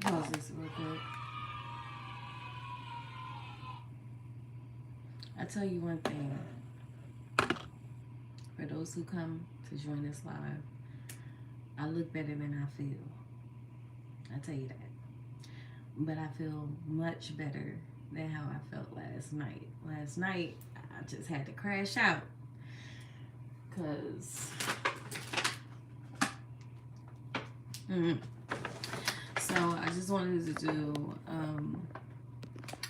Pause this real quick. I tell you one thing. For those who come to join this live, I look better than I feel. I tell you that. But I feel much better than how I felt last night. Last night, I just had to crash out. Because... So, I just wanted to do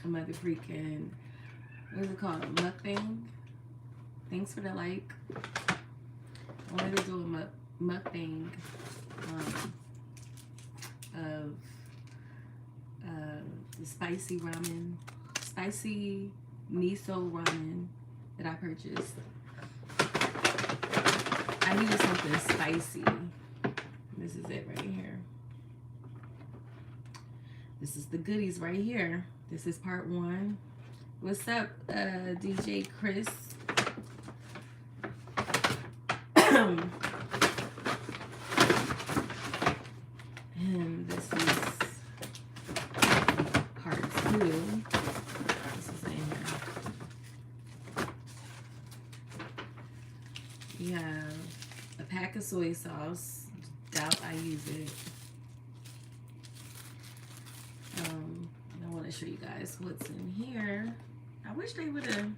a mother freaking... What is it called? A mukbang? Thanks for the like. I wanted to do a mukbang of the spicy ramen, spicy miso ramen that I purchased. I needed something spicy. This is it right here. This is the goodies right here. This is part 1. What's up, DJ Chris? And this is part 2. This is in here. We have a pack of soy sauce. Doubt I use it. I want to show you guys what's in here. I wish they would have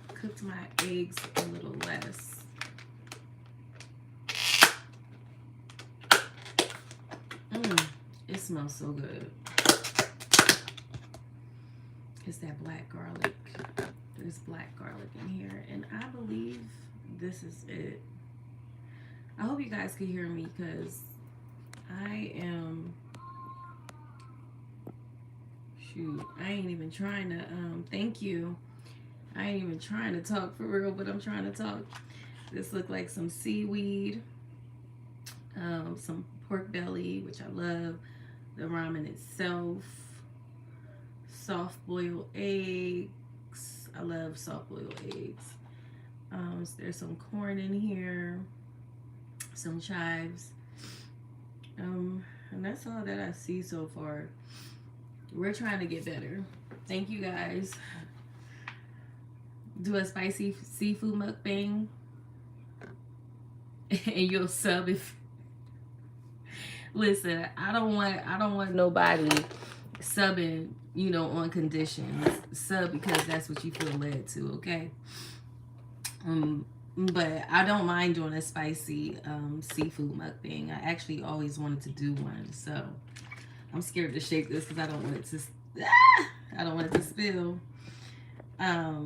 cooked my eggs a little less. It smells so good. It's that black garlic. There's black garlic in here, and I believe this is it. I hope you guys can hear me because I am... Shoot, I ain't even trying to, thank you. I ain't even trying to talk for real, but I'm trying to talk. This look like some seaweed, some pork belly, which I love, the ramen itself, soft boiled eggs. I love soft boiled eggs. So there's some corn in here, some chives, and that's all that I see so far. We're trying to get better. Thank you guys. Do a spicy seafood mukbang, and you'll sub if. Listen, I don't want nobody subbing, you know, on conditions. Sub because that's what you feel led to, okay? But I don't mind doing a spicy seafood mukbang. I actually always wanted to do one, so I'm scared to shake this because I don't want it to. I don't want it to spill. But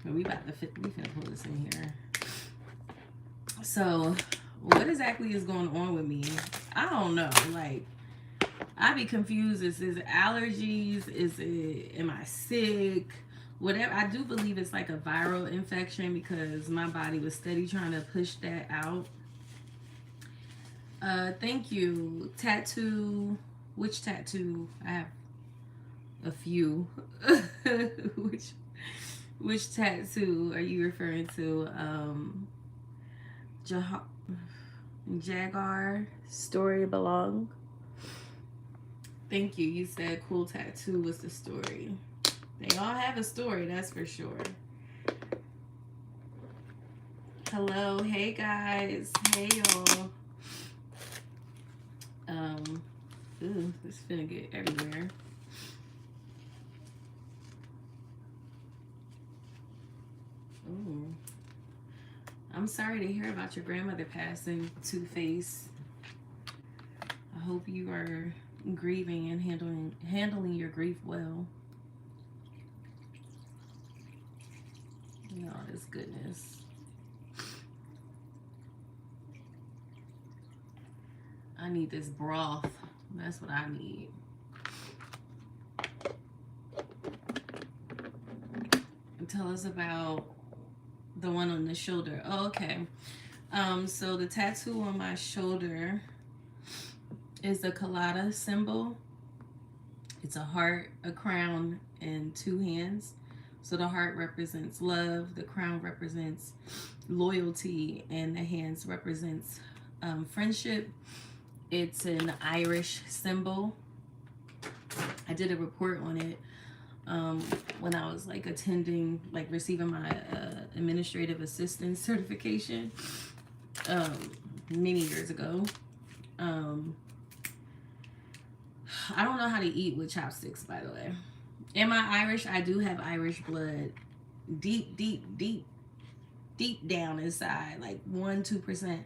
we finna pull this in here. So, what exactly is going on with me? I don't know. Like, I be confused. Is it allergies? Is it, am I sick? Whatever. I do believe it's like a viral infection because my body was steady trying to push that out. Thank you. Tattoo. Which tattoo? I have a few. Which tattoo are you referring to? Jaguar story belong. Thank you. You said cool tattoo was the story. They all have a story, that's for sure. Hello, hey guys, hey y'all. Ooh, this is finna get everywhere. Ooh. I'm sorry to hear about your grandmother passing, Two-Face. I hope you are grieving and handling your grief well. All this goodness. I need this broth. That's what I need. And tell us about the one on the shoulder. Oh, okay. So the tattoo on my shoulder is the colada symbol. It's a heart, a crown, and 2 hands. So the heart represents love, the crown represents loyalty, and the hands represents friendship It's an Irish symbol. I did a report on it when I was like attending, like receiving my administrative assistant certification many years ago. I don't know how to eat with chopsticks, by the way. Am I Irish? I do have Irish blood. Deep, deep, deep, deep down inside, like 1-2%.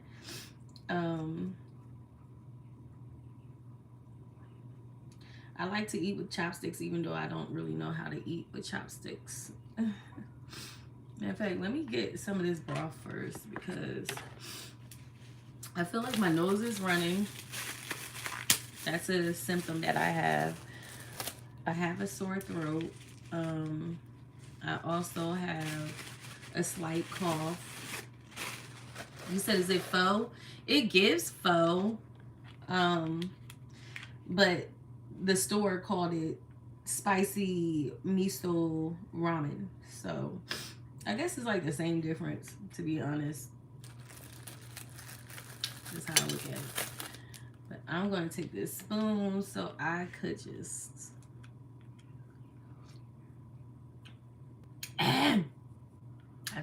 I like to eat with chopsticks, even though I don't really know how to eat with chopsticks. In fact, let me get some of this broth first because I feel like my nose is running. That's a symptom that I have. I have a sore throat. I also have a slight cough. You said, is it pho? It gives pho. But the store called it spicy miso ramen. So I guess it's like the same difference, to be honest. That's how I look at it. But I'm going to take this spoon so I could just... I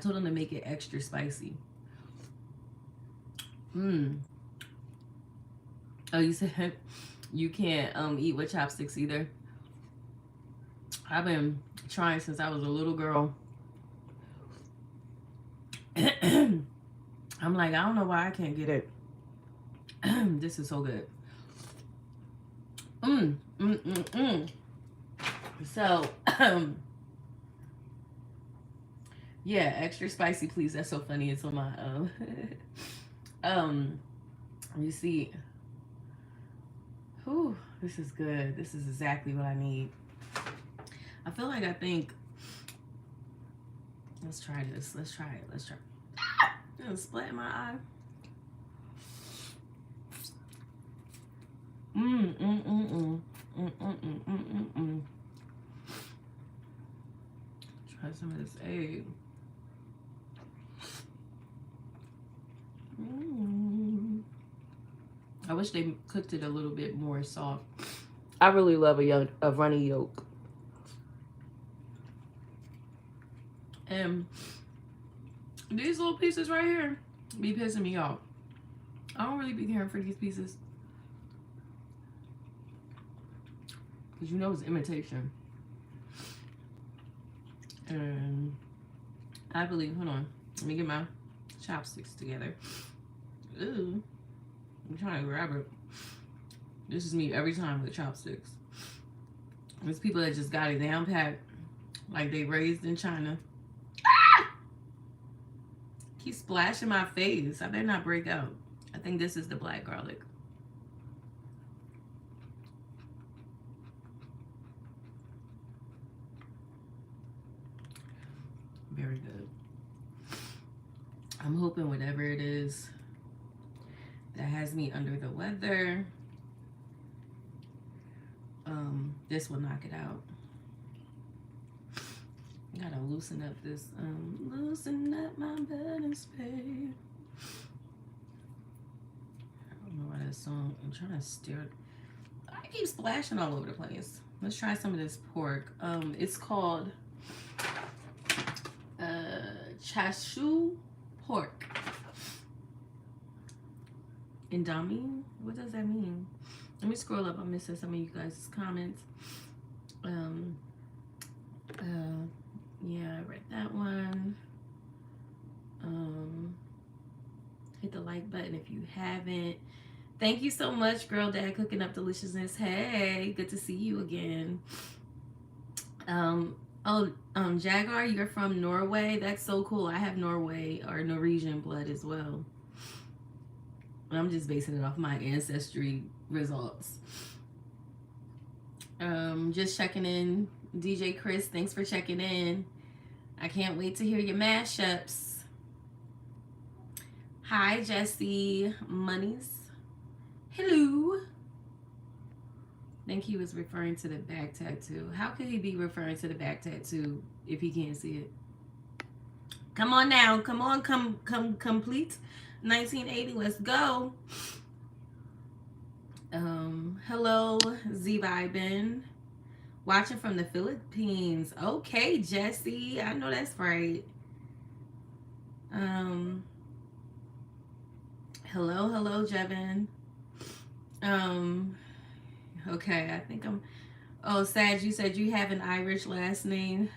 told them to make it extra spicy. Oh, you said you can't eat with chopsticks either. I've been trying since I was a little girl. I'm like, I don't know why I can't get it. This is so good. So, yeah, extra spicy, please. That's so funny. It's on my you see. Whew, this is good. This is exactly what I need. I feel like let's try this. Let's try it. Let's try. It'll splat in my eye. Try some of this egg. I wish they cooked it a little bit more soft. I really love a runny yolk. And these little pieces right here be pissing me off. I don't really be caring for these pieces. Because you know it's imitation. And I believe, hold on. Let me get my chopsticks together. Ooh. I'm trying to grab it. This is me every time with chopsticks. There's people that just got it down pat, like they raised in China. Ah! Keep splashing my face. I better not break out. I think this is the black garlic. Very good. I'm hoping whatever it is that has me under the weather, this will knock it out. Gotta loosen up this, loosen up my button spade. I don't know why that song, I'm trying to steer. I keep splashing all over the place. Let's try some of this pork. It's called chashu pork. Indami? What does that mean? Let me scroll up. I'm missing some of you guys' comments. Yeah, I read that one. Hit the like button if you haven't. Thank you so much, Girl Dad Cooking Up Deliciousness. Hey, good to see you again. Jaguar, you're from Norway. That's so cool. I have Norway or Norwegian blood as well. I'm just basing it off my ancestry results. Just checking in. DJ Chris, thanks for checking in. I can't wait to hear your mashups. Hi, Jesse Monies. Hello. I think he was referring to the back tattoo. How could he be referring to the back tattoo if he can't see it? Come on now. Come on. Come complete. 1980. Let's go. Hello, Z Vibin. Watching from the Philippines. Okay, Jesse. I know that's right. Um, hello, Jevin. Um, okay, I think I'm. Oh, Sag, you said you have an Irish last name.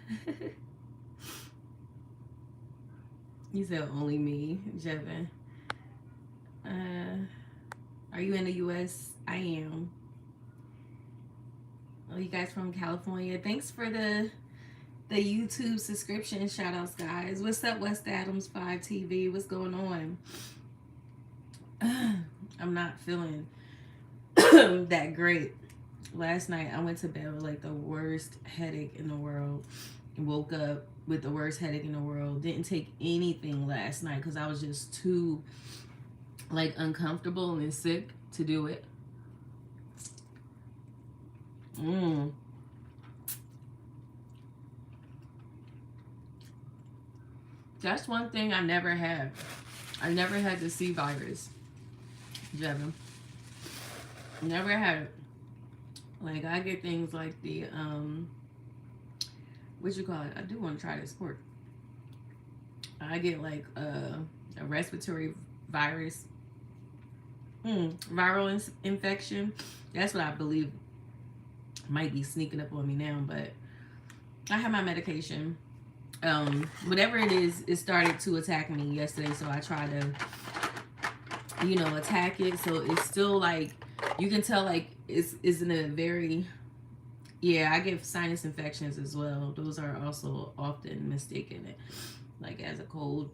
You said only me, Jevin. Uh, are you in the U.S.? I am. Oh, you guys from California. Thanks for the YouTube subscription shout outs, guys. What's up, West Adams 5 TV? What's going on? I'm not feeling that great. Last night I went to bed with like the worst headache in the world. Woke up with the worst headache in the world. Didn't take anything last night because I was just too like uncomfortable and sick to do it. That's one thing I never had. I never had the C virus, Jevin. Never had it. Like I get things like the what you call it? I do want to try this pork. I get like a respiratory virus, viral infection. That's what I believe might be sneaking up on me now. But I have my medication. Whatever it is, it started to attack me yesterday. So I try to, attack it. So it's still like you can tell like it's in a very I get sinus infections as well. Those are also often mistaken like as a cold.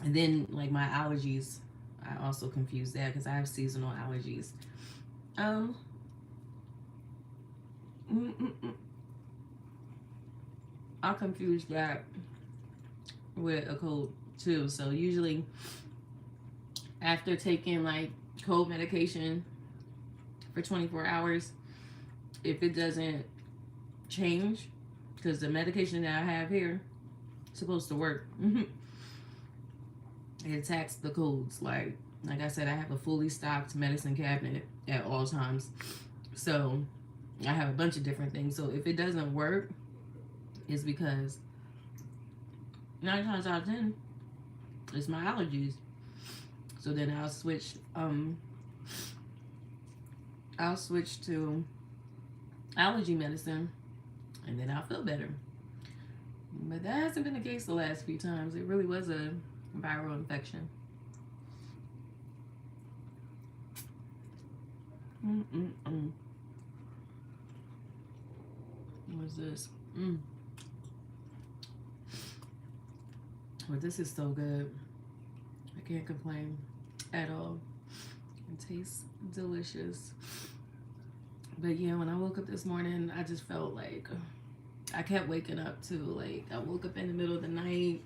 And then like my allergies, I also confuse that because I have seasonal allergies. I confuse that with a cold too. So usually after taking like cold medication for 24 hours, if it doesn't change, because the medication that I have here is supposed to work, it attacks the colds. Like I said, I have a fully stocked medicine cabinet at all times. So I have a bunch of different things. So if it doesn't work, it's because 9 times out of 10, it's my allergies. So then I'll switch to allergy medicine and then I'll feel better. But that hasn't been the case the last few times. It really was a viral infection. What's this? Well, this is so good. I can't complain at all. It tastes delicious. But yeah, when I woke up this morning, I just felt like I kept waking up too. Like I woke up in the middle of the night.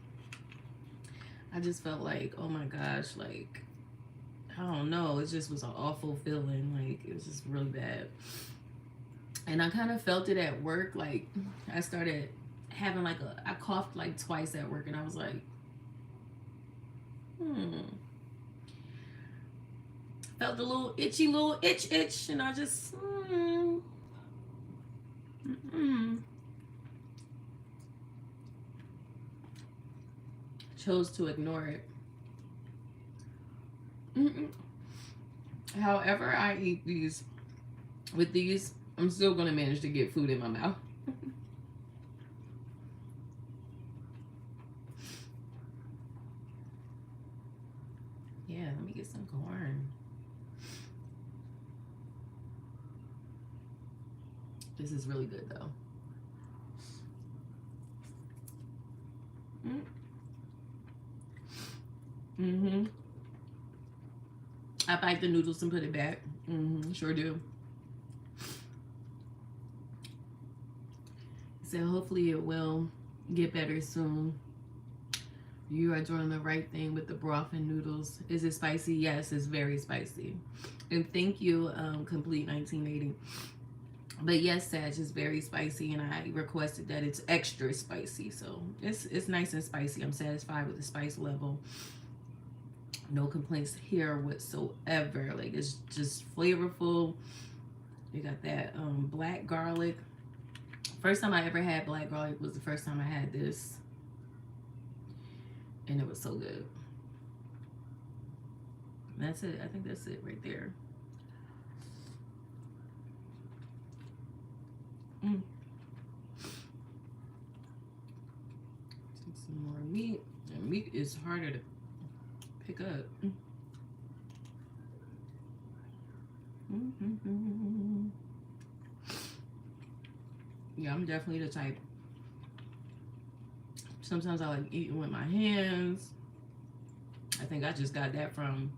I just felt like, oh my gosh, like I don't know. It just was an awful feeling. Like it was just really bad. And I kind of felt it at work. Like I started having like I coughed like twice at work, and I was like, felt a little itchy, little itch, and I just chose to ignore it. However I eat these, with these, I'm still gonna manage to get food in my mouth. Yeah, let me get some corn. This is really good though. I bite the noodles and put it back. Sure do. So hopefully it will get better soon. You are doing the right thing with the broth and noodles. Is it spicy? Yes, it's very spicy. And thank you, Complete 1980. But yes, Sag is very spicy, and I requested that it's extra spicy. So it's nice and spicy. I'm satisfied with the spice level. No complaints here whatsoever. Like, it's just flavorful. You got that black garlic. First time I ever had black garlic was the first time I had this. And it was so good. And that's it. I think that's it right there. Take some more meat. And meat is harder to pick up. Yeah, I'm definitely the type. Sometimes I like eating with my hands. I think I just got that from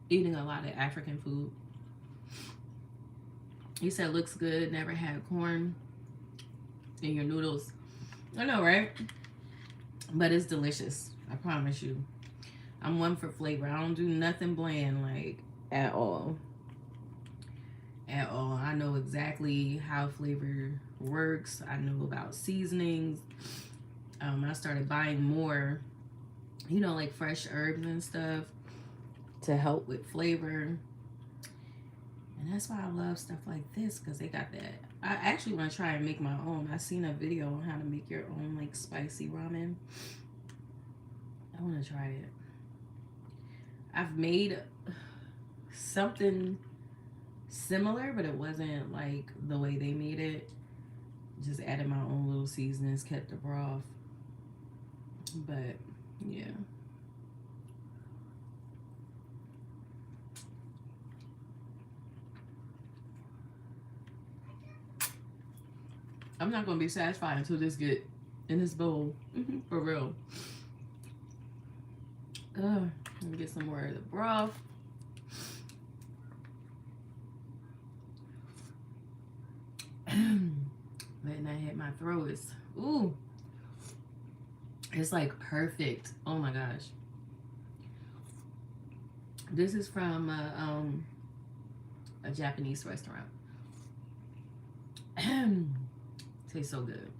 eating a lot of African food. He said looks good, never had corn in your noodles. I know, right? But it's delicious. I promise you. I'm one for flavor. I don't do nothing bland, like, at all. At all. I know exactly how flavor works. I know about seasonings. I started buying more, you know, like fresh herbs and stuff to help with flavor. And that's why I love stuff like this, because they got that. I actually want to try and make my own. I seen a video on how to make your own, like, spicy ramen. I want to try it. I've made something similar, but it wasn't like the way they made it. Just added my own little seasonings, kept the broth. But yeah. I'm not gonna be satisfied until this get in this bowl. For real. Let me get some more of the broth. Letting that hit my throat is, ooh, it's like perfect. Oh my gosh. This is from a Japanese restaurant. Tastes so good.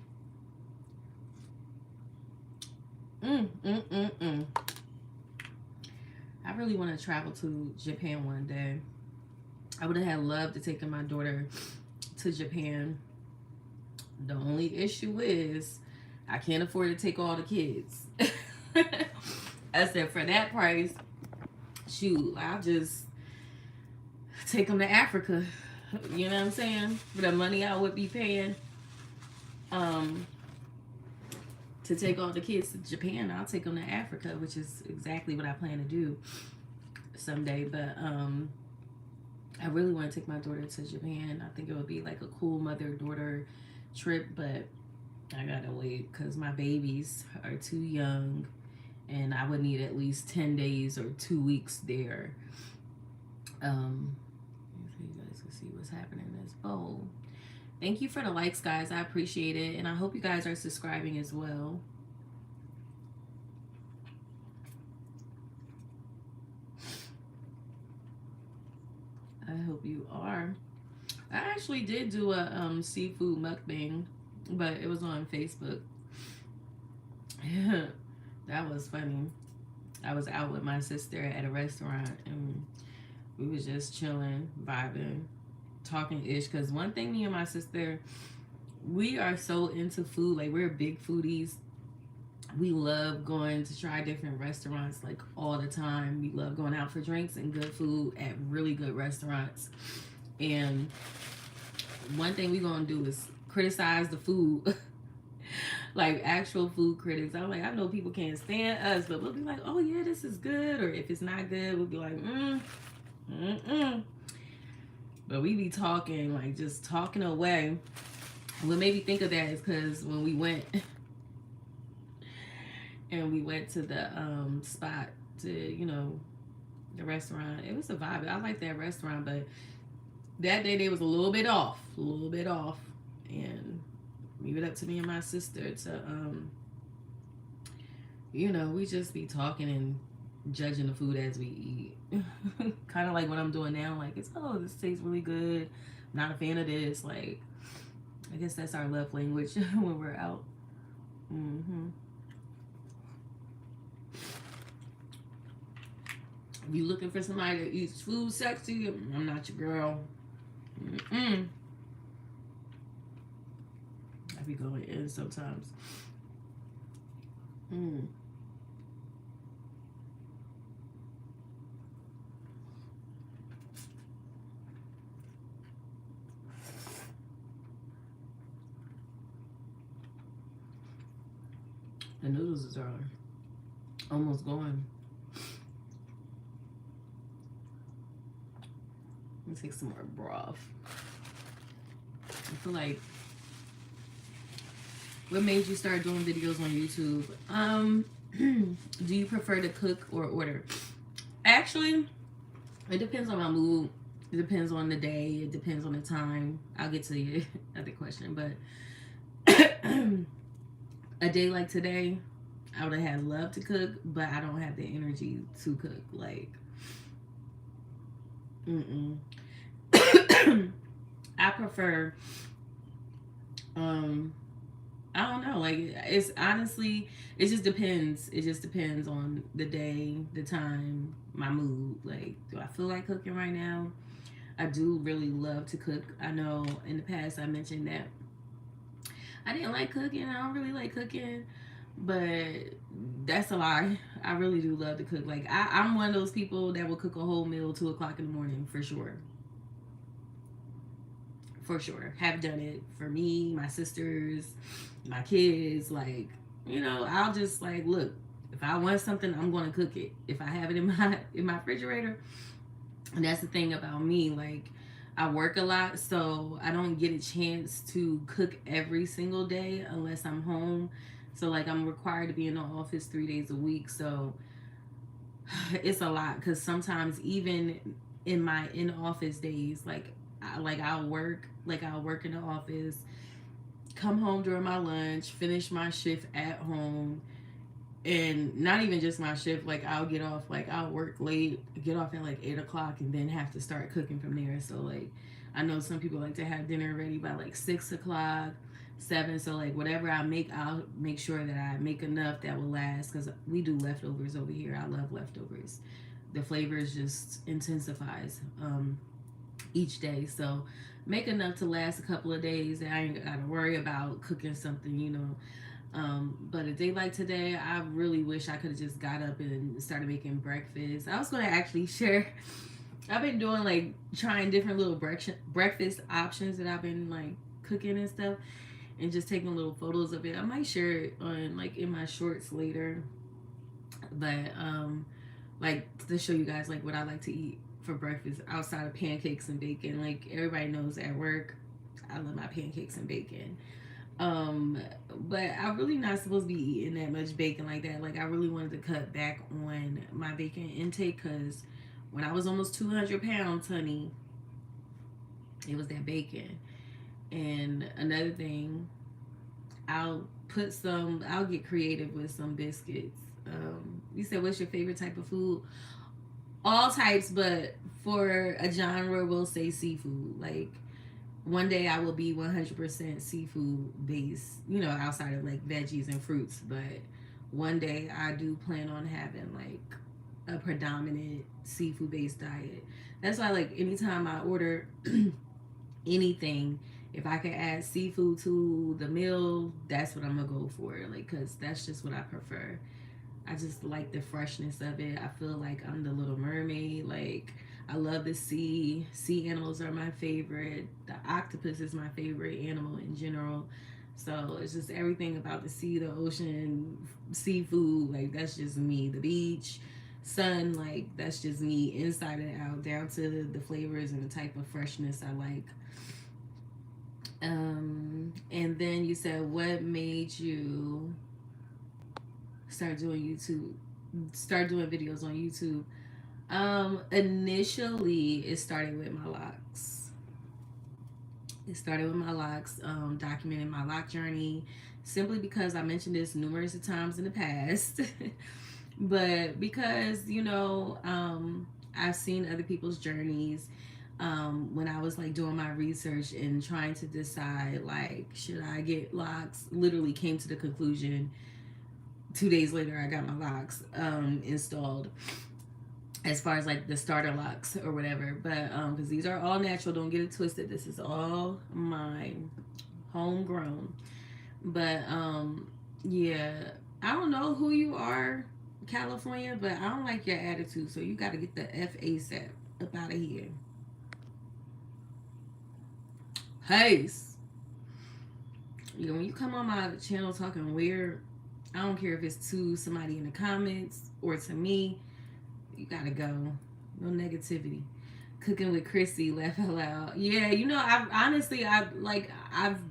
I really want to travel to Japan one day. I would have had loved to take my daughter to Japan. The only issue is I can't afford to take all the kids. I said, for that price, shoot, I'll just take them to Africa. You know what I'm saying? For the money I would be paying to take all the kids to Japan, I'll take them to Africa, which is exactly what I plan to do someday. But I really want to take my daughter to Japan. I think it would be like a cool mother-daughter trip, but I gotta wait because my babies are too young and I would need at least 10 days or 2 weeks there. So you guys can see what's happening in this bowl. Thank you for the likes, guys. I appreciate it. And I hope you guys are subscribing as well. I hope you are. I actually did do a seafood mukbang, but it was on Facebook. That was funny. I was out with my sister at a restaurant and we was just chilling, vibing, talking ish. Because one thing me and my sister, we are so into food. Like, we're big foodies. We love going to try different restaurants like all the time. We love going out for drinks and good food at really good restaurants. And one thing we gonna do is criticize the food. Like actual food critics. I'm like, I know people can't stand us, but we'll be like, oh yeah, this is good. Or if it's not good, we'll be like, But we be talking, like just talking away. What made me think of that is because when we went and we went to the spot to, you know, the restaurant, it was a vibe. I like that restaurant, but that day they was a little bit off. And leave it up to me and my sister to, you know, we just be talking and judging the food as we eat. Kind of like what I'm doing now. Like, it's, oh, this tastes really good. I'm not a fan of this. Like, I guess that's our love language when we're out. If you looking for somebody that eats food sexy, I'm not your girl. Mm-mm. I be going in sometimes. Mm. The noodles are almost gone. Let me take some more broth. I feel like, what made you start doing videos on YouTube? Do you prefer to cook or order? Actually, it depends on my mood. It depends on the day. It depends on the time. I'll get to your other question, but a day like today, I would have had love to cook, but I don't have the energy to cook. Like, I prefer, I don't know. Like, it's honestly, it just depends. It just depends on the day, the time, my mood. Like, do I feel like cooking right now? I do really love to cook. I know in the past I mentioned that I didn't like cooking. I don't really like cooking, but that's a lie. I really do love to cook. Like, I'm one of those people that will cook a whole meal 2 o'clock in the morning for sure. For sure. Have done it for me, my sisters, my kids. Like, I'll just like, look, if I want something, I'm gonna cook it. If I have it in my refrigerator. And that's the thing about me, like, I work a lot, so I don't get a chance to cook every single day unless I'm home. So like, I'm required to be in the office 3 days a week, so it's a lot, because sometimes even in my in office days, like, I'll work in the office, come home during my lunch, finish my shift at home, and not even just my shift. Like, I'll get off, like, I'll work late, get off at like 8 o'clock, and then have to start cooking from there. So like, I know some people like to have dinner ready by like 6 o'clock, 7. So like, whatever I make, I'll make sure that I make enough that will last, because we do leftovers over here. I love leftovers. The flavors just intensifies each day. So make enough to last a couple of days that I ain't gotta worry about cooking something. But a day like today, I really wish I could have just got up and started making breakfast. I was going to actually share. I've been doing, like, trying different little breakfast options that I've been like cooking and stuff, and just taking little photos of it. I might share it on, like, in my shorts later. But like, to show you guys like what I like to eat for breakfast outside of pancakes and bacon. Like, everybody knows at work, I love my pancakes and bacon. Um, but I'm really not supposed to be eating that much bacon like that. Like, I really wanted to cut back on my bacon intake, because when I was almost 200 pounds, honey, it was that bacon. And another thing, I'll get creative with some biscuits. You said, what's your favorite type of food? All types, but for a genre, we'll say seafood. Like, one day I will be 100% seafood based, outside of like veggies and fruits. But one day I do plan on having like a predominant seafood based diet. That's why, like, anytime I order anything, if I can add seafood to the meal, that's what I'm gonna go for. Like, cause that's just what I prefer. I just like the freshness of it. I feel like I'm the Little Mermaid. Like, I love the sea. Sea animals are my favorite. The octopus is my favorite animal in general. So it's just everything about the sea, the ocean, seafood. Like, that's just me. The beach, sun, like, that's just me, inside and out, down to the flavors and the type of freshness I like. And then you said, what made you start doing YouTube, start doing videos on YouTube? Initially it started with my locks. It started with my locks, documenting my lock journey, simply because I mentioned this numerous times in the past. But because, I've seen other people's journeys. When I was like doing my research and trying to decide, like, should I get locks, literally came to the conclusion 2 days later I got my locks installed. as far as like the starter locks or whatever. But because these are all natural, don't get it twisted. This is all mine, homegrown. But yeah, I don't know who you are, California, but I don't like your attitude. So you got to get the F ASAP up out of here. Peace. You know, when you come on my channel talking weird, I don't care if it's to somebody in the comments or to me. You gotta go. No negativity. Cooking with Chrissy, laugh out loud. Yeah, you know, I've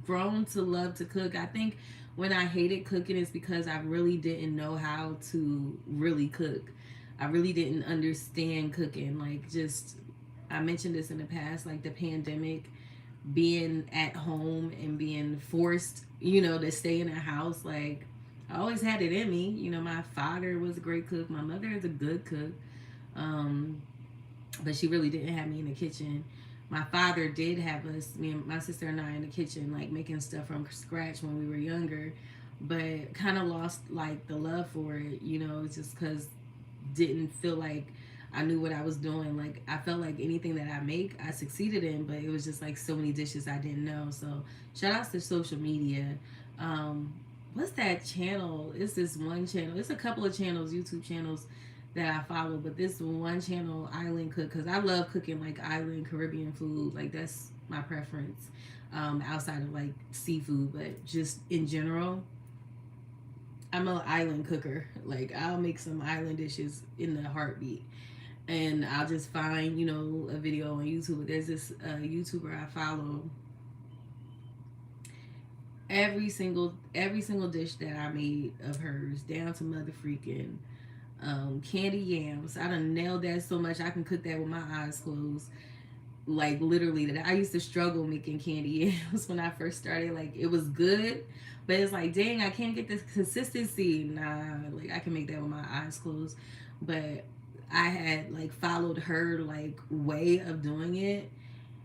grown to love to cook. I think when I hated cooking is because I really didn't know how to really cook. I really didn't understand cooking. Like, just I mentioned this in the past, like the pandemic, being at home and being forced, you know, to stay in a house. Like, I always had it in me. You know, my father was a great cook. My mother is a good cook. Um, but she really didn't have me in the kitchen. My father did have us, me and my sister and I, in the kitchen, like making stuff from scratch when we were younger, but kind of lost like the love for it, you know, just because didn't feel like I knew what I was doing. Like, I felt like anything that I make, I succeeded in, but it was just like so many dishes I didn't know. So shout outs to social media. Um, what's that channel? It's this one channel. It's a couple of channels, YouTube channels that I follow, but this one channel, Island Cook, because I love cooking like island Caribbean food. Like, that's my preference, outside of like seafood, but just in general, I'm an island cooker. Like, I'll make some island dishes in the heartbeat. And I'll just find, you know, a video on YouTube. There's this YouTuber I follow. Every single dish that I made of hers, down to mother freaking candy yams. I done nailed that so much I can cook that with my eyes closed. Like, literally, that I used to struggle making candy yams when I first started. Like, it was good, but it's like, dang, I can't get this consistency. Nah, like, I can make that with my eyes closed. But I had like followed her like way of doing it,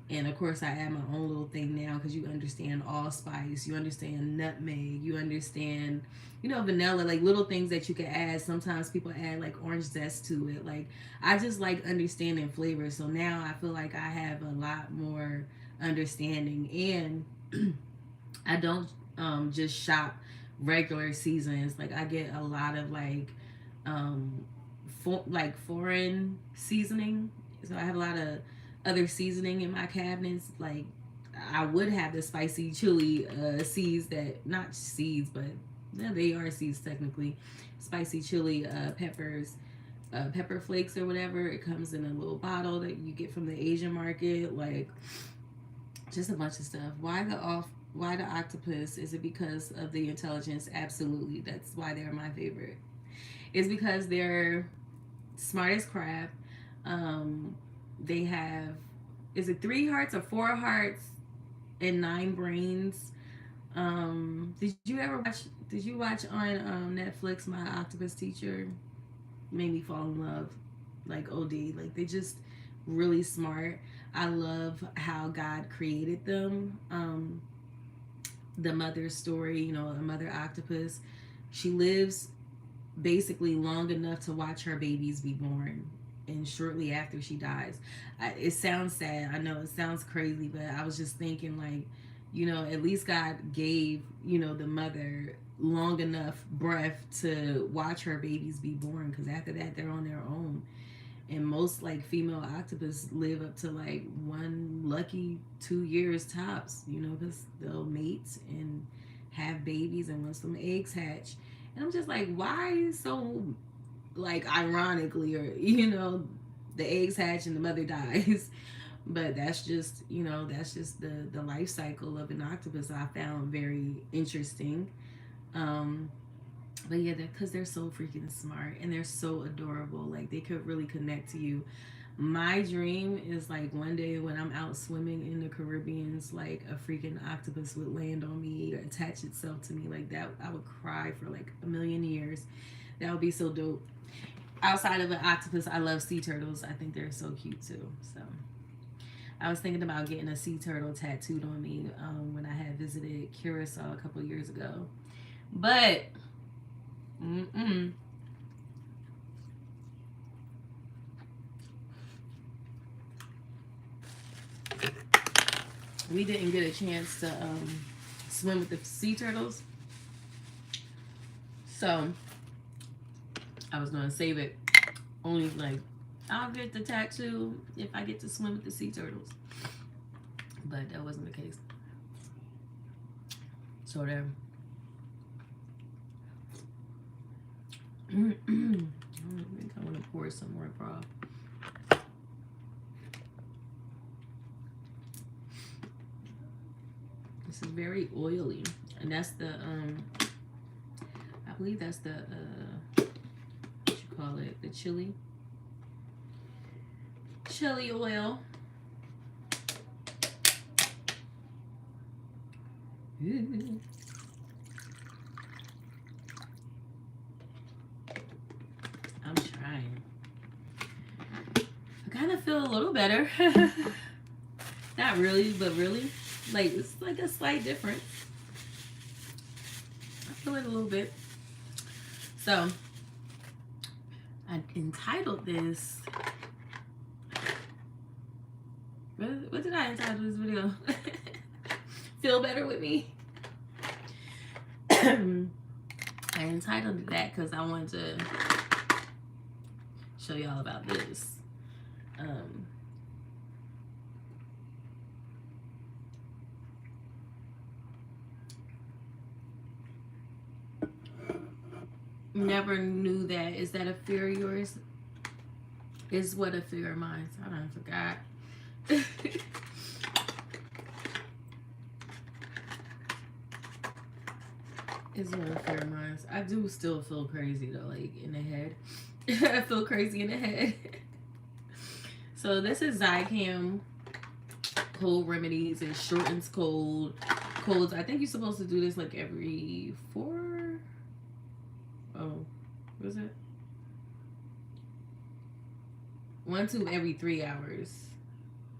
and of course, I add my own little thing now because you understand allspice, you understand nutmeg, you understand, you know, vanilla, like little things that you can add. Sometimes people add like orange zest to it. Like, I just like understanding flavors. So now I feel like I have a lot more understanding, and I don't just shop regular seasons. Like, I get a lot of like foreign seasoning. So I have a lot of other seasoning in my cabinets. Like, I would have the spicy chili seeds, that not seeds, but yeah, they are seeds technically. Spicy chili peppers, pepper flakes or whatever. It comes in a little bottle that you get from the Asian market. Like, just a bunch of stuff. Why the octopus? Is it because of the intelligence? Absolutely. That's why they're my favorite. It's because they're smart as crap. They have, is it 3 hearts or 4 hearts and 9 brains? Did you ever watch? Did you watch on Netflix My Octopus Teacher? Made me fall in love, like OD. Like, they just really smart. I love how God created them. The mother story, you know, a mother octopus. She lives basically long enough to watch her babies be born, and shortly after she dies. It sounds sad, I know it sounds crazy, but I was just thinking, like, you know, at least God gave, you know, the mother long enough breath to watch her babies be born, because after that they're on their own. And most like female octopus live up to like one lucky 2 years tops, you know, because they'll mate and have babies, and once some eggs hatch. And I'm just like, why so, like, ironically, or, you know, the eggs hatch and the mother dies. But that's just, you know, that's just the life cycle of an octopus. I found very interesting. um but yeah, because they're so freaking smart and they're so adorable. Like, they could really connect to you. My dream is like one day when I'm out swimming in the Caribbean's, like a freaking octopus would land on me or attach itself to me like that. I would cry for like a million years. That would be so dope. Outside of an octopus, I love sea turtles. I think they're so cute too. So I was thinking about getting a sea turtle tattooed on me when I had visited Curacao a couple years ago. But mm-mm. we didn't get a chance to swim with the sea turtles. So I was gonna save it. Only like I'll get the tattoo if I get to swim with the sea turtles. But that wasn't the case. So there. I think I want to pour some more broth. This is very oily, and that's the I believe that's the what you call it, the chili oil. Ooh. I'm trying. I kind of feel a little better. Not really, but really. Like, it's like a slight difference. I feel it a little bit. So, I entitled this. What did I entitle this video? Feel better with me? I entitled it that because I wanted to show y'all about this. Never knew that. Is that a fear of yours? Is what a fear of mine? I done forgot. Is what a fear of mine. I do still feel crazy though, like in the head. I feel crazy in the head. So this is Zicam cold remedies. It shortens colds. I think you're supposed to do this like every 4. Oh, what is it? 1 tube every 3 hours,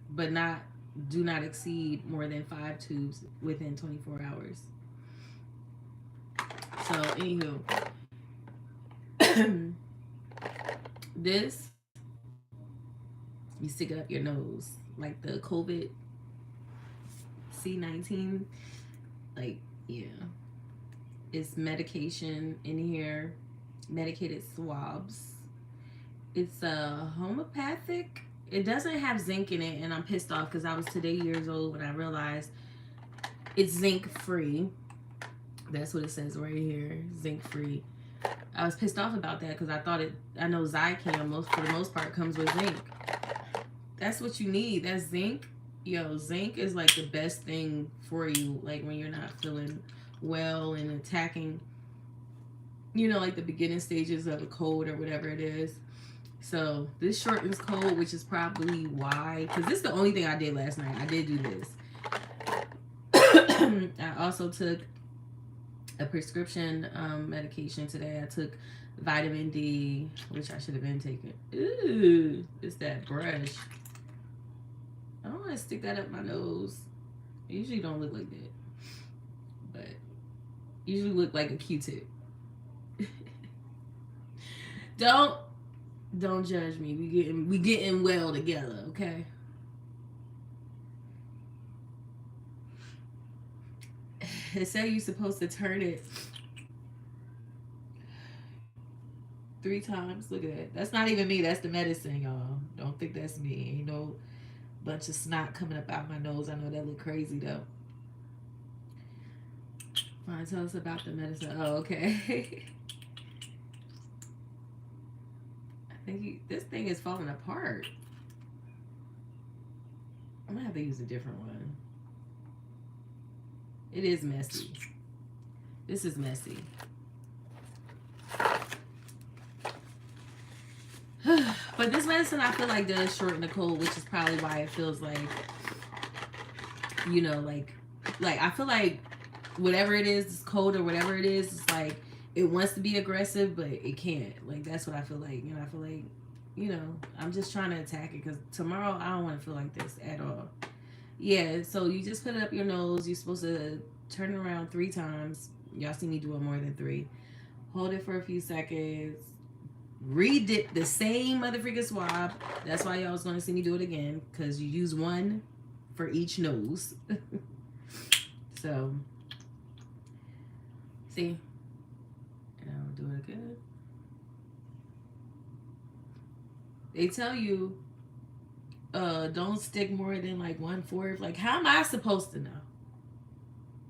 but do not exceed more than 5 tubes within 24 hours. So, anywho, this, you stick it up your nose, like the COVID C-19, like, yeah. It's medication in here, medicated swabs. It's a homeopathic. It doesn't have zinc in it, and I'm pissed off because I was today years old when I realized it's zinc free. That's what it says right here, zinc free. I was pissed off about that because I thought I know Zicam for the most part comes with zinc. That's what you need. That's zinc. Yo, zinc is like the best thing for you, like when you're not feeling well and attacking, you know, like the beginning stages of a cold or whatever it is. So this shortens cold, which is probably why, because this is the only thing I did last night. I did do this. I also took a prescription medication today. I took vitamin D, which I should have been taking. Ooh, it's that brush. I don't want to stick that up my nose. It usually don't look like that, but usually look like a Q-tip. Don't judge me. We getting well together, okay? It said you're supposed to turn it 3 times. Look at that. That's not even me. That's the medicine, y'all. Don't think that's me. Ain't no bunch of snot coming up out my nose. I know that look crazy though. Fine, tell us about the medicine. Oh, okay. I think this thing is falling apart. I'm gonna have to use a different one. It is messy. This is messy. But this medicine I feel like does shorten the cold, which is probably why it feels like, you know, like I feel like whatever it is, this cold or whatever it is, it's like it wants to be aggressive, but it can't. Like that's what I feel like. You know, I feel like, you know, I'm just trying to attack it because tomorrow I don't want to feel like this at all. Yeah, so you just put it up your nose. You're supposed to turn it around 3 times. Y'all see me do it more than 3. Hold it for a few seconds. Re-dip the same motherfucking swab. That's why y'all was going to see me do it again, because you use one for each nose. So, see, and I'll do it again. They tell you, don't stick more than like 1/4. Like, how am I supposed to know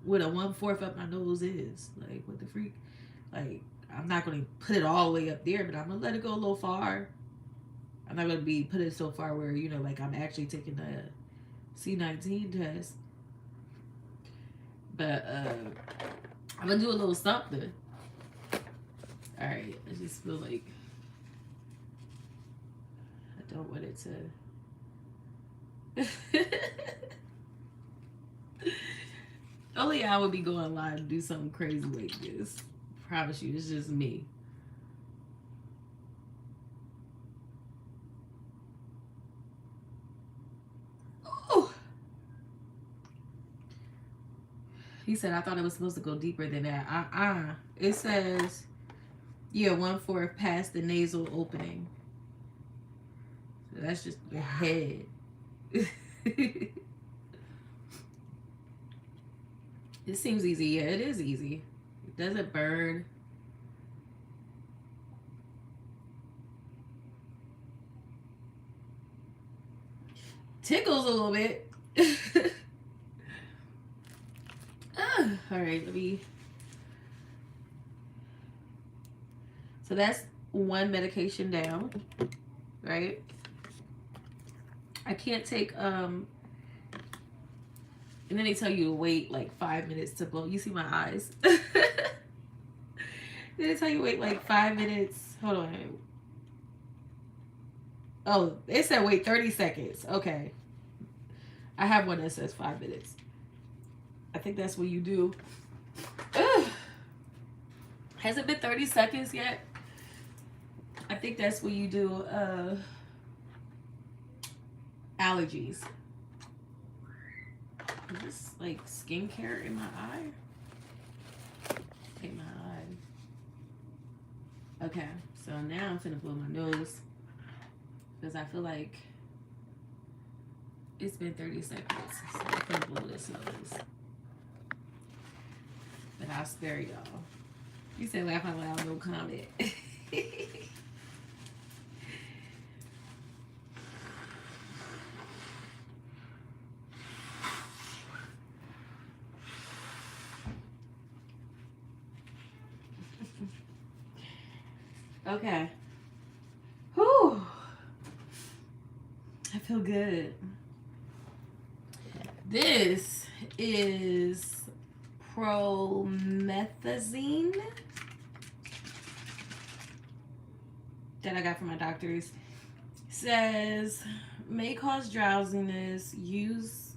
what a 1/4 up my nose is? Like, what the freak? Like, I'm not gonna put it all the way up there, but I'm gonna let it go a little far. I'm not gonna put it so far where, you know, like I'm actually taking the C19 test. But I'm gonna do a little something. All right, I just feel like I don't want it to. Only I would be going live and do something crazy like this. Promise you, it's just me. Oh. He said, I thought it was supposed to go deeper than that. It says, yeah, 1/4 past the nasal opening. So that's just the head. It seems easy. Yeah, it is easy. It doesn't burn. Tickles a little bit. All right, let me. So that's one medication down, right? I can't take and then they tell you to wait like 5 minutes to blow. You see my eyes? Then they tell you wait like 5 minutes. Hold on. Oh, it said wait 30 seconds. Okay. I have one that says 5 minutes. I think that's what you do. Ugh. Has it been 30 seconds yet? I think that's what you do allergies. Is this like skincare in my eye? Take my eye. Okay, so now I'm finna blow my nose because I feel like it's been 30 seconds. So I'm finna blow this nose. But I'll spare y'all. You said laugh out loud, no comment. Okay. Whew. I feel good. This is promethazine that I got from my doctors. Says may cause drowsiness. Use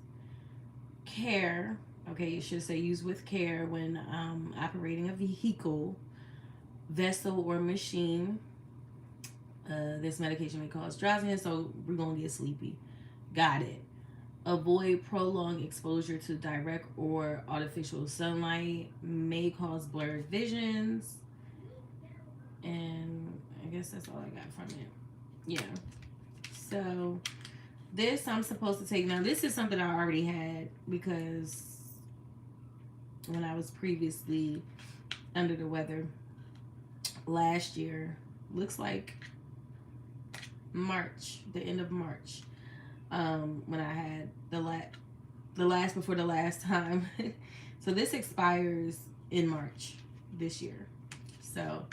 care. Okay, you should say use with care when operating a vehicle, vessel, or machine. This medication may cause drowsiness, so we're gonna get sleepy. Got it. Avoid prolonged exposure to direct or artificial sunlight. May cause blurred visions. And I guess that's all I got from it. Yeah. So this I'm supposed to take. Now this is something I already had because when I was previously under the weather last year, looks like March, the end of March, when I had the last before the last time. So this expires in March this year. So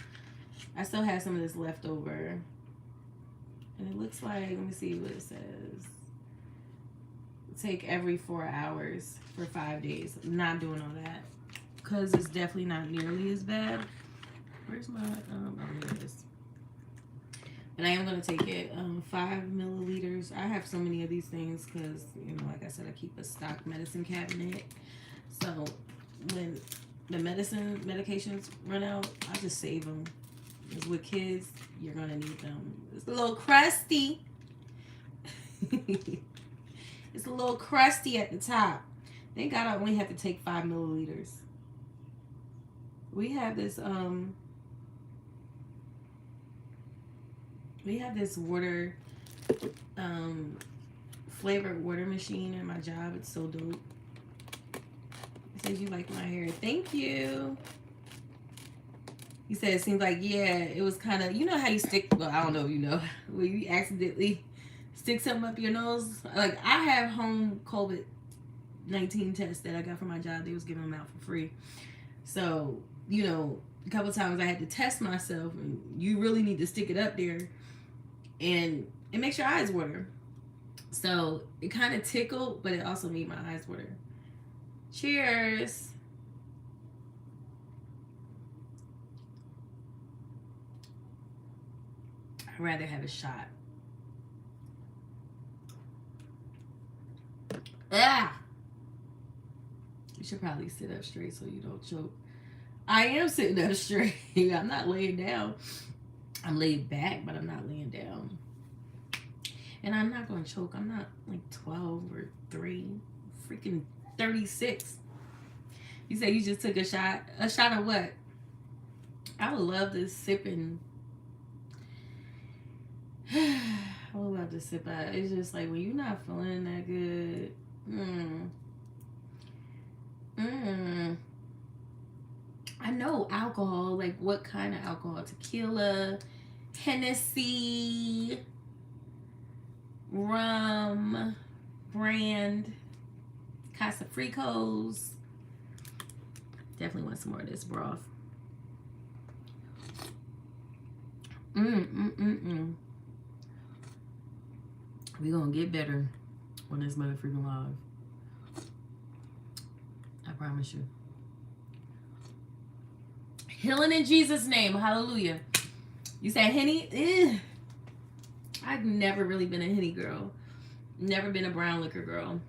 I still have some of this left over. And it looks like, let me see what it says. Take every 4 hours for 5 days. I'm not doing all that because it's definitely not nearly as bad. Where's my, oh, here it is. And I am going to take it 5 milliliters. I have so many of these things because, you know, like I said, I keep a stock medicine cabinet. So when the medications run out, I just save them. Because with kids, you're going to need them. It's a little crusty. It's a little crusty at the top. Thank God I only have to take 5 milliliters. We have this water flavored water machine in my job. It's so dope. It says you like my hair. Thank you. He said it seems like, yeah, it was kind of, you know how you stick, well, I don't know if you know, when you accidentally stick something up your nose. Like, I have home COVID-19 tests that I got from my job. They was giving them out for free. So, you know, a couple times I had to test myself, and you really need to stick it up there, and it makes your eyes water. So it kind of tickled, but it also made my eyes water. Cheers. I'd rather have a shot. Ah! You should probably sit up straight so you don't choke. I am sitting up straight. I'm not laying down. I'm laid back, but I'm not laying down. And I'm not going to choke. I'm not like 12 or 3. Freaking 36. You say you just took a shot. A shot of what? I would love to sip and... I would love to sip out. It's just like when you're not feeling that good. I know alcohol, like what kind of alcohol? Tequila, Hennessy, rum, brand, Casa Fricos. Definitely want some more of this broth. We gonna get better on this motherfucking live. I promise you. Healing in Jesus' name. Hallelujah. You said Henny? I've never really been a Henny girl. Never been a brown liquor girl.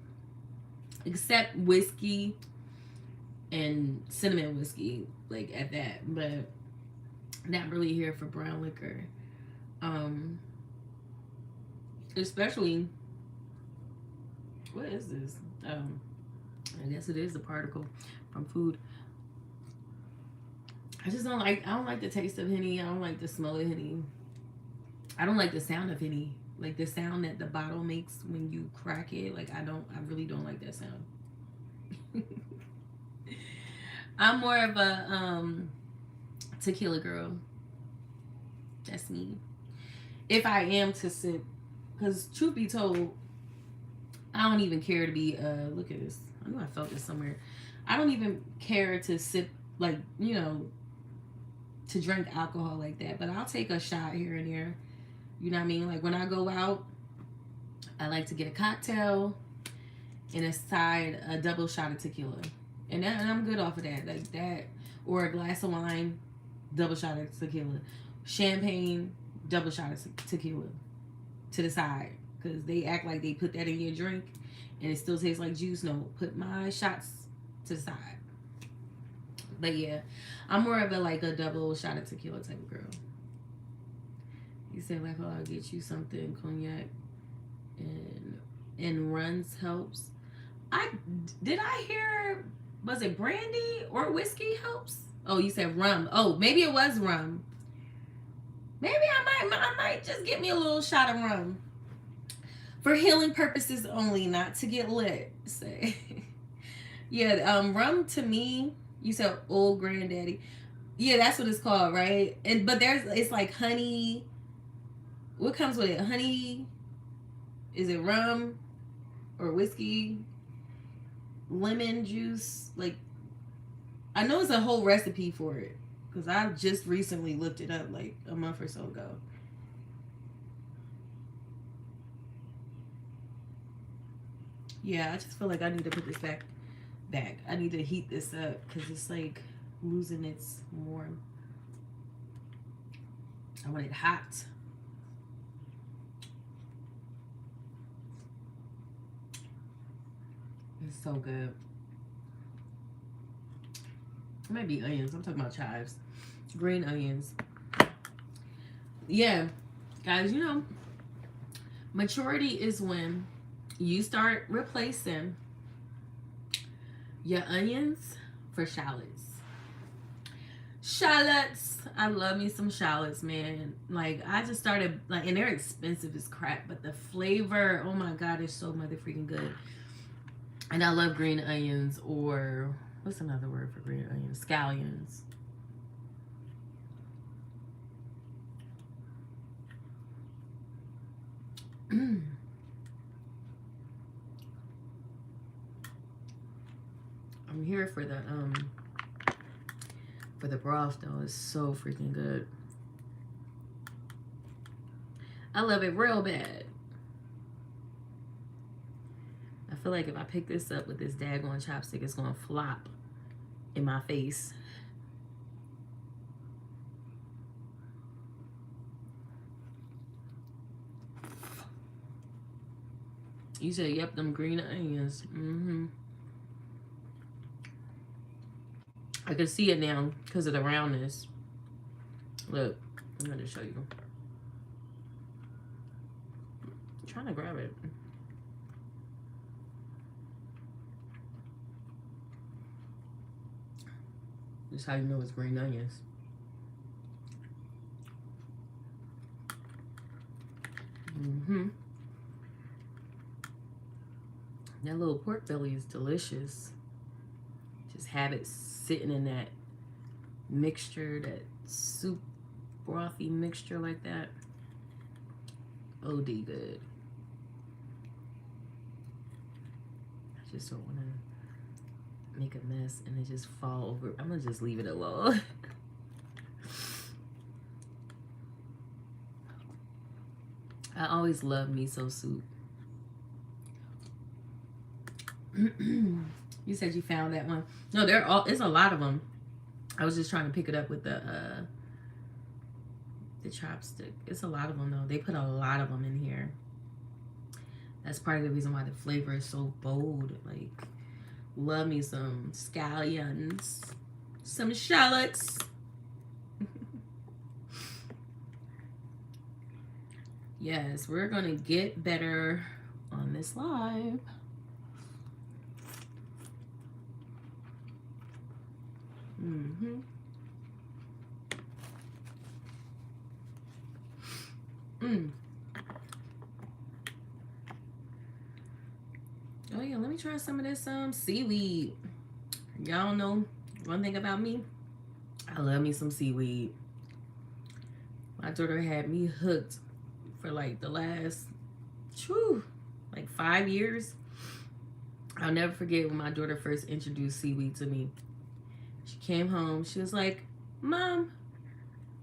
Except whiskey and cinnamon whiskey. Like at that. But not really here for brown liquor. Especially, what is this? I guess it is a particle from food. I don't like the taste of Henny. I don't like the smell of Henny. I don't like the sound of Henny. Like the sound that the bottle makes when you crack it. Like I really don't like that sound. I'm more of a tequila girl. That's me. If I am to sip, because truth be told, I don't even care to be, look at this. I know I felt this somewhere. I don't even care to sip, like, you know, to drink alcohol like that. But I'll take a shot here and there. You know what I mean? Like when I go out, I like to get a cocktail and a double shot of tequila. And I'm good off of that. Like that. Or a glass of wine, double shot of tequila. Champagne, double shot of tequila. To the side. Because they act like they put that in your drink and it still tastes like juice. No, put my shots to the side. But yeah, I'm more of a double shot of tequila type of girl. You said like, oh, I'll get you something, cognac and runs helps. Did I hear, was it brandy or whiskey helps? Oh, you said rum. Oh, maybe it was rum. Maybe I might just get me a little shot of rum. For healing purposes only, not to get lit. Say. Yeah, rum to me, you said old granddaddy. Yeah, that's what it's called, right? But it's like honey. What comes with it? Honey? Is it rum or whiskey? Lemon juice? Like, I know it's a whole recipe for it. Because I just recently looked it up like a month or so ago. Yeah, I just feel like I need to put this back. I need to heat this up because it's like losing its warm. I want it hot. It's so good. It might be onions. I'm talking about chives. Green onions. Yeah. Guys, you know, maturity is when you start replacing your onions for shallots. Shallots. I love me some shallots, man. Like, I just started, like, and they're expensive as crap, but the flavor, oh my God, is so mother freaking good. And I love green onions, or what's another word for green onions? Scallions. I'm here for the broth though. It's so freaking good. I love it real bad. I feel like if I pick this up with this daggone chopstick, it's gonna flop in my face. You said, yep, them green onions. I can see it now because of the roundness. Look, I'm going to show you. I'm trying to grab it. This is how you know it's green onions. That little pork belly is delicious. Just have it sitting in that mixture, that soup brothy mixture like that. OD good. I just don't want to make a mess and it just fall over. I'm gonna just leave it alone. I always love miso soup. You said you found that one. No, it's a lot of them. I was just trying to pick it up with the chopstick. It's a lot of them though. They put a lot of them in here. That's part of the reason why the flavor is so bold. Like, love me some scallions, some shallots. Yes, we're gonna get better on this live. Oh yeah, let me try some of this seaweed. Y'all know one thing about me, I love me some seaweed. My daughter had me hooked for like the last like 5 years. I'll never forget when my daughter first introduced seaweed to me. She came home, she was like, Mom,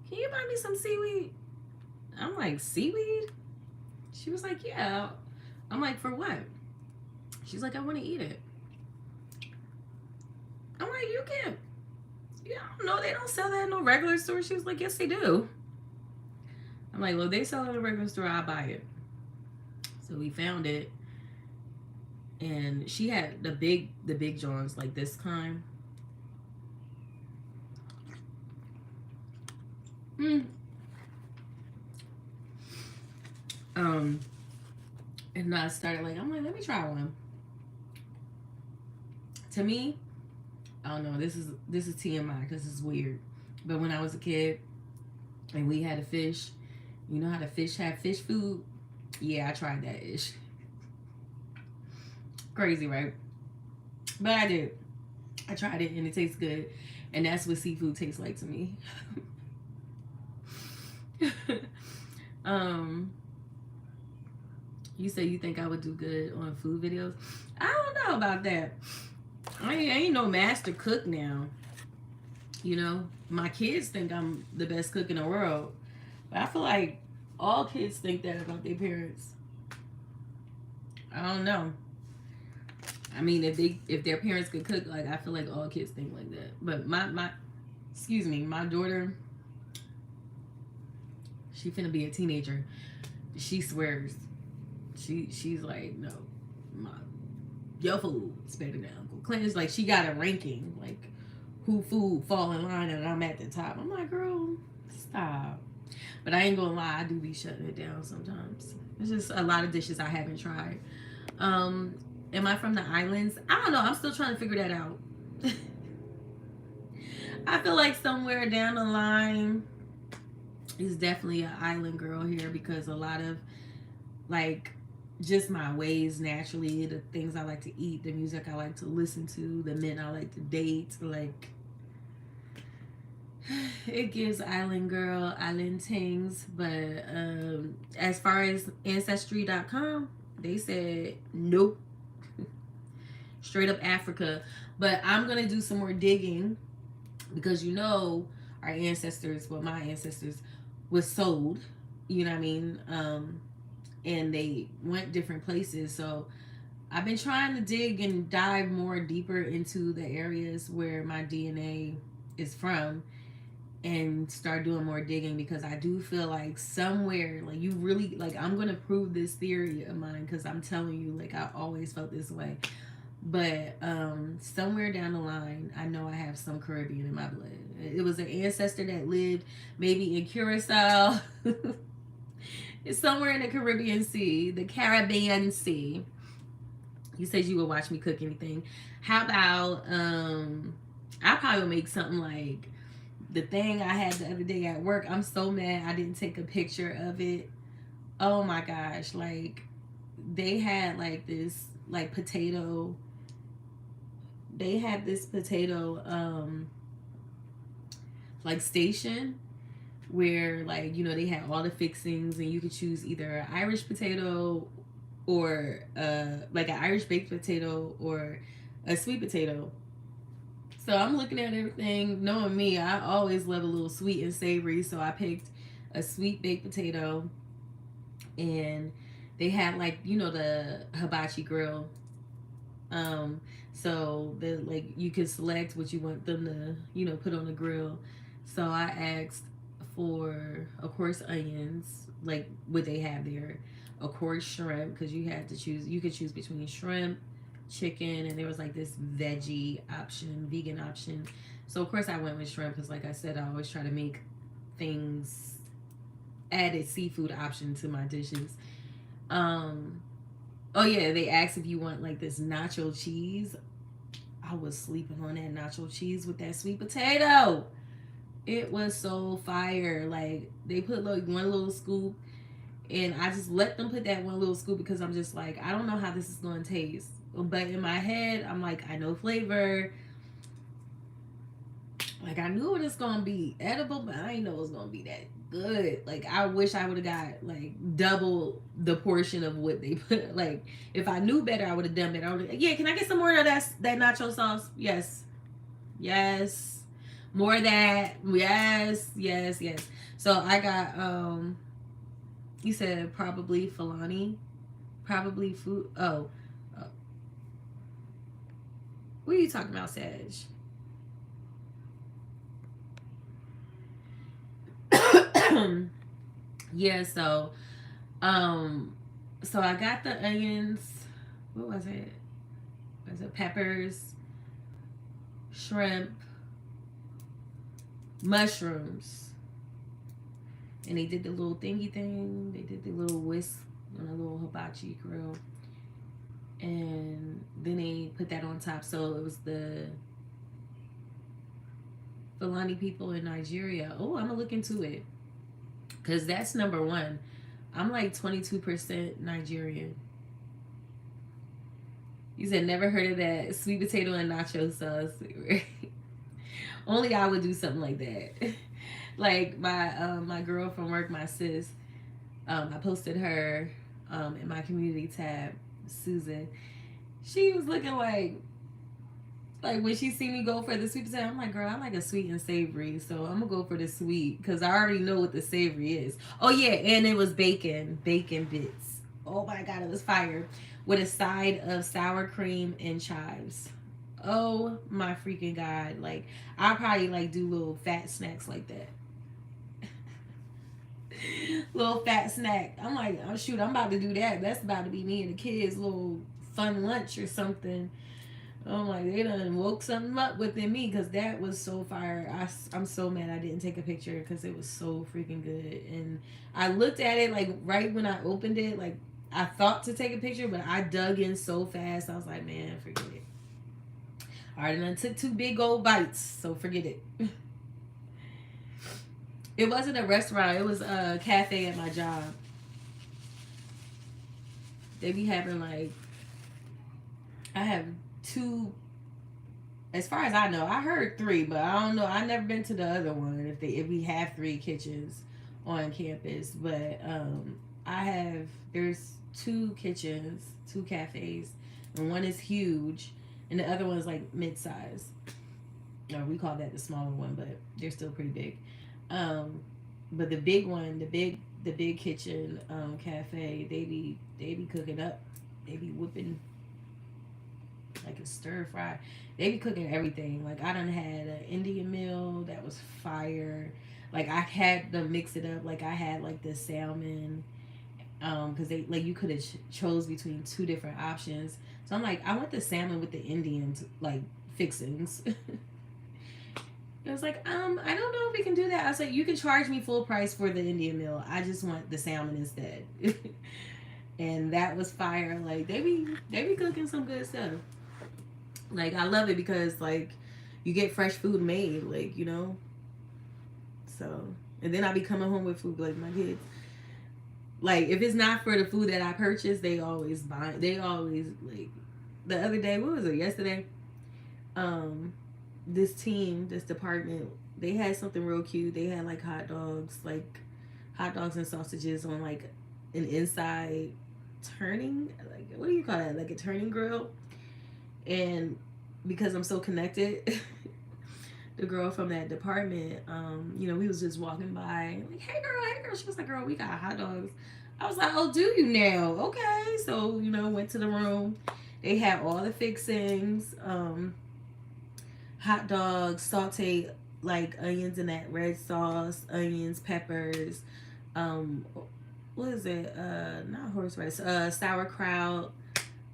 can you buy me some seaweed? I'm like, seaweed? She was like, yeah. I'm like, for what? She's like, I want to eat it. I'm like, you can't. Yeah, I don't know, they don't sell that in no regular store. She was like, yes, they do. I'm like, well, they sell it in a regular store, I'll buy it. So we found it. And she had the big Johns, like this kind. And I started like, I'm like, let me try one. To me, I don't know, this is TMI because it's weird. But when I was a kid and we had a fish, you know how the fish have fish food? Yeah, I tried that ish. Crazy, right? But I did. I tried it and it tastes good. And that's what seafood tastes like to me. You say you think I would do good on food videos? I don't know about that. I ain't no master cook now. You know, my kids think I'm the best cook in the world. But I feel like all kids think that about their parents. I don't know. I mean, if their parents could cook, like, I feel like all kids think like that. But my daughter, she finna be a teenager. She swears. She's like, no, your food's better than Uncle Clinton's. Like, she got a ranking, like, who food fall in line and I'm at the top. I'm like, girl, stop. But I ain't gonna lie, I do be shutting it down sometimes. There's just a lot of dishes I haven't tried. Am I from the islands? I don't know. I'm still trying to figure that out. I feel like somewhere down the line is definitely an island girl here, because a lot of like just my ways naturally, the things I like to eat, the music I like to listen to, the men I like to date, like it gives island girl, island things. But as far as ancestry.com, they said nope, straight up Africa. But I'm gonna do some more digging, because our ancestors, well, my ancestors was sold, you know what I mean, and they went different places. So I've been trying to dig and dive more deeper into the areas where my DNA is from, and start doing more digging, because I do feel like somewhere, like you really, like I'm going to prove this theory of mine, because I'm telling you, like I always felt this way. But somewhere down the line, I know I have some Caribbean in my blood. It was an ancestor that lived maybe in Curacao. It's somewhere in the Caribbean Sea, the Caribbean Sea. You said you would watch me cook anything. How about I probably would make something like the thing I had the other day at work. I'm so mad I didn't take a picture of it. Oh my gosh, like they had like this like potato. They had this potato like station where, like, they had all the fixings, and you could choose either an Irish potato or like an Irish baked potato or a sweet potato. So I'm looking at everything. Knowing me, I always love a little sweet and savory, so I picked a sweet baked potato. And they had like the hibachi grill. So the like you can select what you want them to put on the grill. So I asked for, of course, onions, like what they have there. Of course, shrimp, because you had to choose. You could choose between shrimp, chicken, and there was like this veggie option, vegan option. So of course I went with shrimp, because like I said, I always try to make things, added seafood option to my dishes. Oh yeah, they asked if you want like this nacho cheese. I was sleeping on that nacho cheese with that sweet potato. It was so fire. Like they put like one little scoop, and I just let them put that one little scoop, because I'm just like, I don't know how this is going to taste. But in my head, I'm like, I know flavor. Like I knew it was going to be edible, but I didn't know it was going to be that good. Like I wish I would have got like double the portion of what they put. Like if I knew better, I would have done better. I would have, yeah, can I get some more of that nacho sauce? Yes. Yes. More of that. Yes. Yes. Yes. So I got you said probably Fulani. Probably food. Oh. What are you talking about, Sag? Yeah, so I got the onions. What was it? Was it peppers, shrimp, mushrooms, and they did the little thingy thing. They did the little whisk on a little hibachi grill, and then they put that on top. So it was the Fulani people in Nigeria. Oh, I'm gonna look into it, because that's number one. I'm like 22% Nigerian. You said never heard of that sweet potato and nacho sauce. Only I would do something like that. Like my girl from work, my sis, I posted her in my community tab, Susan. She was looking like when she see me go for the sweet potato, I'm like, girl, I like a sweet and savory, so I'm gonna go for the sweet, because I already know what the savory is. Oh yeah, and it was bacon bits. Oh my god, it was fire, with a side of sour cream and chives. Oh my freaking god! Like I probably like do little fat snacks like that. Little fat snack. I'm like, oh shoot, I'm about to do that. That's about to be me and the kids' little fun lunch or something. I'm like, they done woke something up within me, because that was so fire. I'm so mad I didn't take a picture, because it was so freaking good. And I looked at it like right when I opened it, like I thought to take a picture, but I dug in so fast. I was like, man, forget it. I already done took 2 big old bites, so forget it. It wasn't a restaurant. It was a cafe at my job. They be having like, I have 2. As far as I know, I heard 3, but I don't know. I never been to the other one. If we have 3 kitchens on campus, but there's 2 kitchens, 2 cafes, and one is huge, and the other one is like mid-size. No, we call that the smaller one, but they're still pretty big. But the big one, the big kitchen cafe, they be cooking up. They be whipping like a stir fry. They be cooking everything. Like I done had an Indian meal that was fire. Like I had to mix it up. Like I had like the salmon, because they like you could have chose between 2 different options. So I'm like, I want the salmon with the Indian like fixings. It was like, I don't know if we can do that. I was like, you can charge me full price for the Indian meal. I just want the salmon instead. And that was fire. Like they be cooking some good stuff. Like I love it because like you get fresh food made, like, you know. So, and then I be coming home with food like my kids. Like if it's not for the food that I purchased, they always buy. They always like. The other day, what was it? Yesterday, this department, they had something real cute. They had like hot dogs and sausages on like an inside turning, like what do you call that? Like a turning grill. And because I'm so connected, the girl from that department, you know, we was just walking by, like, hey girl. She was like, girl, we got hot dogs. I was like, oh, do you now? Okay. So, you know, went to the room. They had all the fixings, hot dogs, sauteed like onions in that red sauce, onions, peppers, what is it? Not horseradish, sauerkraut.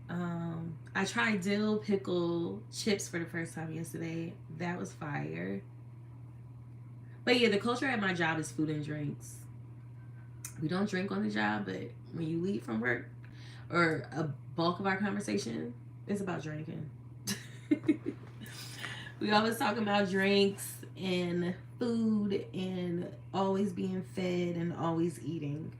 I tried dill pickle chips for the first time yesterday. That was fire. But yeah, the culture at my job is food and drinks. We don't drink on the job, but when you leave from work, or a bulk of our conversation is about drinking. We always talk about drinks and food and always being fed and always eating.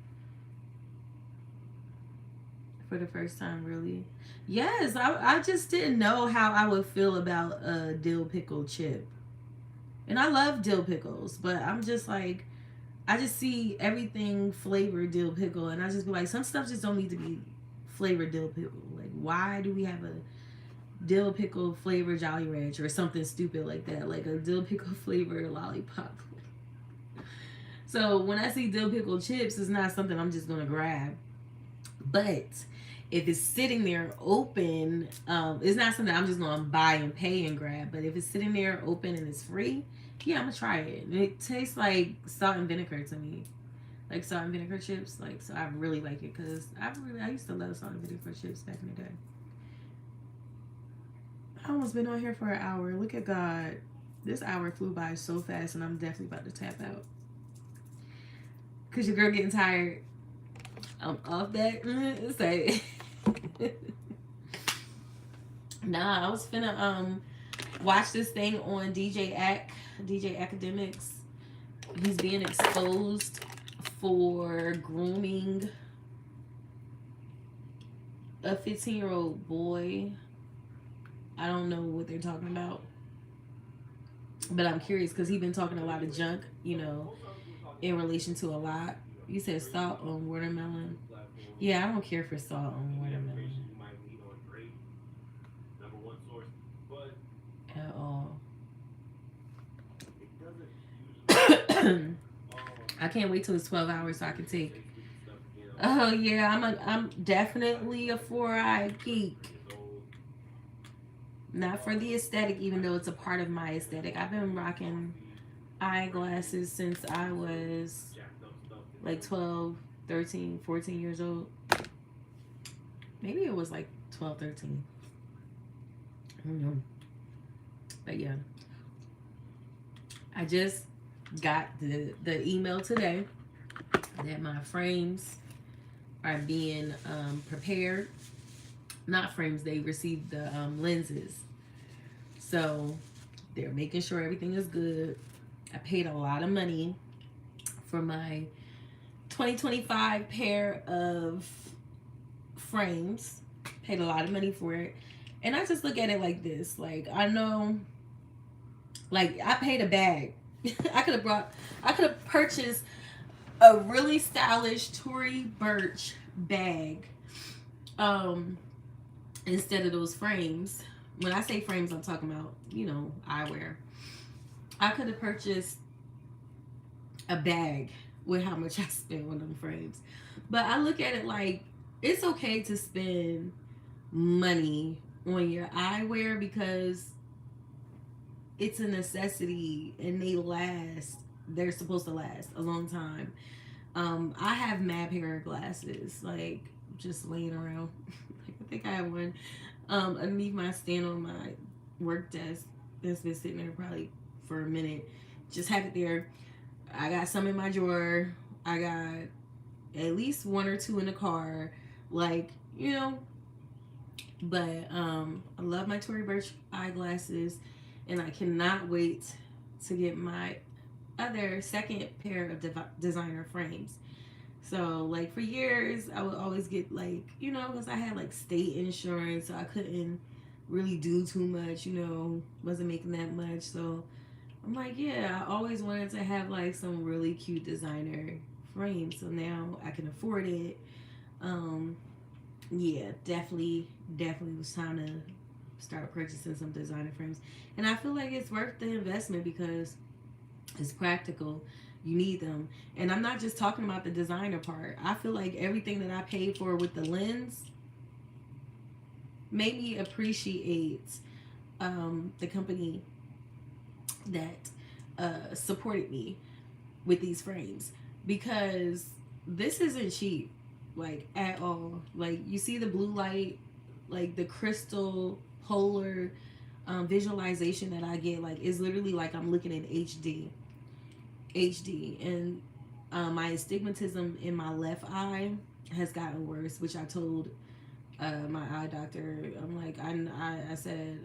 For the first time, really. Yes, I just didn't know how I would feel about a dill pickle chip. And I love dill pickles, but I'm just like, I just see everything flavored dill pickle, and I just be like, some stuff just don't need to be flavored dill pickle. Like, why do we have a dill pickle flavored Jolly Rancher or something stupid like that? Like a dill pickle flavored lollipop. So when I see dill pickle chips, it's not something I'm just gonna grab. But if it's sitting there open, it's not something I'm just gonna buy and pay and grab. But if it's sitting there open and it's free, yeah, I'm gonna try it. And it tastes like salt and vinegar to me, like salt and vinegar chips. Like, so I really like it because I used to love salt and vinegar chips back in the day. I almost been on here for an hour. Look at God, this hour flew by so fast, and I'm definitely about to tap out because your girl getting tired. I'm off that. Say. Nah, I was finna watch this thing on DJ Academics. He's being exposed for grooming a 15-year-old boy. I don't know what they're talking about, but I'm curious because he's been talking a lot of junk, you know, in relation to a lot. You said salt on watermelon. Yeah, I don't care for salt on watermelon at all. I can't wait till it's 12 hours so I can take. Oh yeah, I'm definitely a 4-eye geek. Not for the aesthetic, even though it's a part of my aesthetic. I've been rocking eyeglasses since I was like 12, 13, 14 years old. Maybe it was like 12, 13. I don't know. But yeah. I just got the email today that my frames are being prepared. Not frames, they received the lenses. So they're making sure everything is good. I paid a lot of money for my 2025 pair of frames. Paid a lot of money for it. And I just look at it like this. Like, I know, like, I paid a bag. I could have purchased a really stylish Tory Burch bag instead of those frames. When I say frames, I'm talking about, eyewear. I could have purchased a bag with how much I spent on them frames. But I look at it like it's okay to spend money on your eyewear because it's a necessity and they're supposed to last a long time. I have mad pair of glasses, like, just laying around. Like, I think I have one underneath my stand on my work desk that's been sitting there probably for a minute. Just have it there. I got some in my drawer. I got at least one or two in the car. Like, but I love my Tory Burch eyeglasses, and I cannot wait to get my other second pair of designer frames. So, like, for years, I would always get, like, because I had, like, state insurance, so I couldn't really do too much, wasn't making that much. So, I'm like, yeah, I always wanted to have, like, some really cute designer frames. So now I can afford it. Yeah, definitely was time to start purchasing some designer frames. And I feel like it's worth the investment because it's practical. You need them. And I'm not just talking about the designer part. I feel like everything that I paid for with the lens made me appreciate the company that supported me with these frames, because this isn't cheap, like, at all. Like, you see the blue light, like the crystal polar visualization that I get, like, is literally like I'm looking at HD. And my astigmatism in my left eye has gotten worse, which I told my eye doctor. I'm like, I said,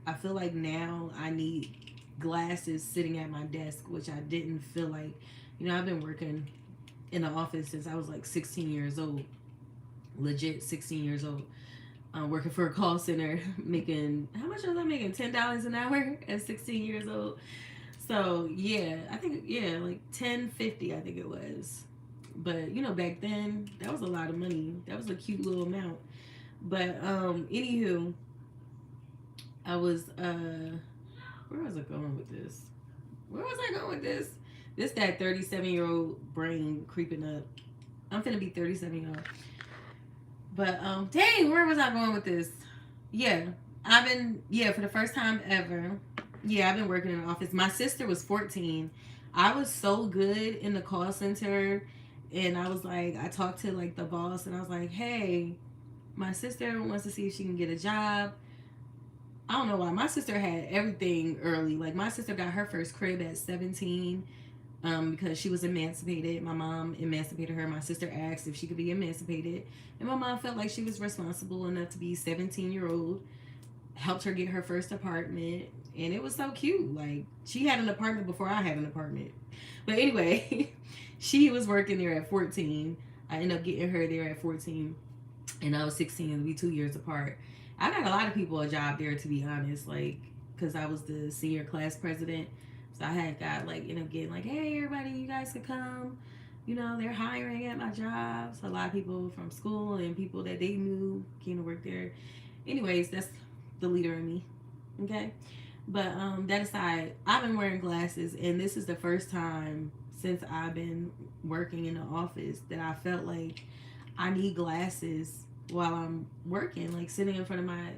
I feel like now I need glasses sitting at my desk, which I didn't feel like. I've been working in the office since I was like 16 years old, legit 16 years old, working for a call center, making, how much was I making? $10 an hour at 16 years old. So yeah, I think, yeah, like $10.50, I think it was. But back then that was a lot of money. That was a cute little amount. But anywho, I was where was I going with this? This that 37-year-old brain creeping up. I'm finna be 37, y'all. But dang, where was I going with this? Yeah, for the first time ever. Yeah, I've been working in the office. My sister was 14. I was so good in the call center, and I was like, I talked to like the boss, and I was like, hey, my sister wants to see if she can get a job. I don't know why. My sister had everything early. Like, my sister got her first crib at 17 because she was emancipated. My mom emancipated her. My sister asked if she could be emancipated. And my mom felt like she was responsible enough to be 17-year-old. Helped her get her first apartment. And it was so cute. Like, she had an apartment before I had an apartment. But anyway, she was working there at 14. I ended up getting her there at 14. And I was 16, and we 2 years apart. I got a lot of people a job there, to be honest, like, because I was the senior class president. So I had got, like, ended up getting, like, hey, everybody, you guys could come. They're hiring at my job. So a lot of people from school and people that they knew came to work there. Anyways, that's the leader in me. Okay? But that aside, I've been wearing glasses, and this is the first time since I've been working in the office that I felt like I need glasses while I'm working, like sitting in front of my,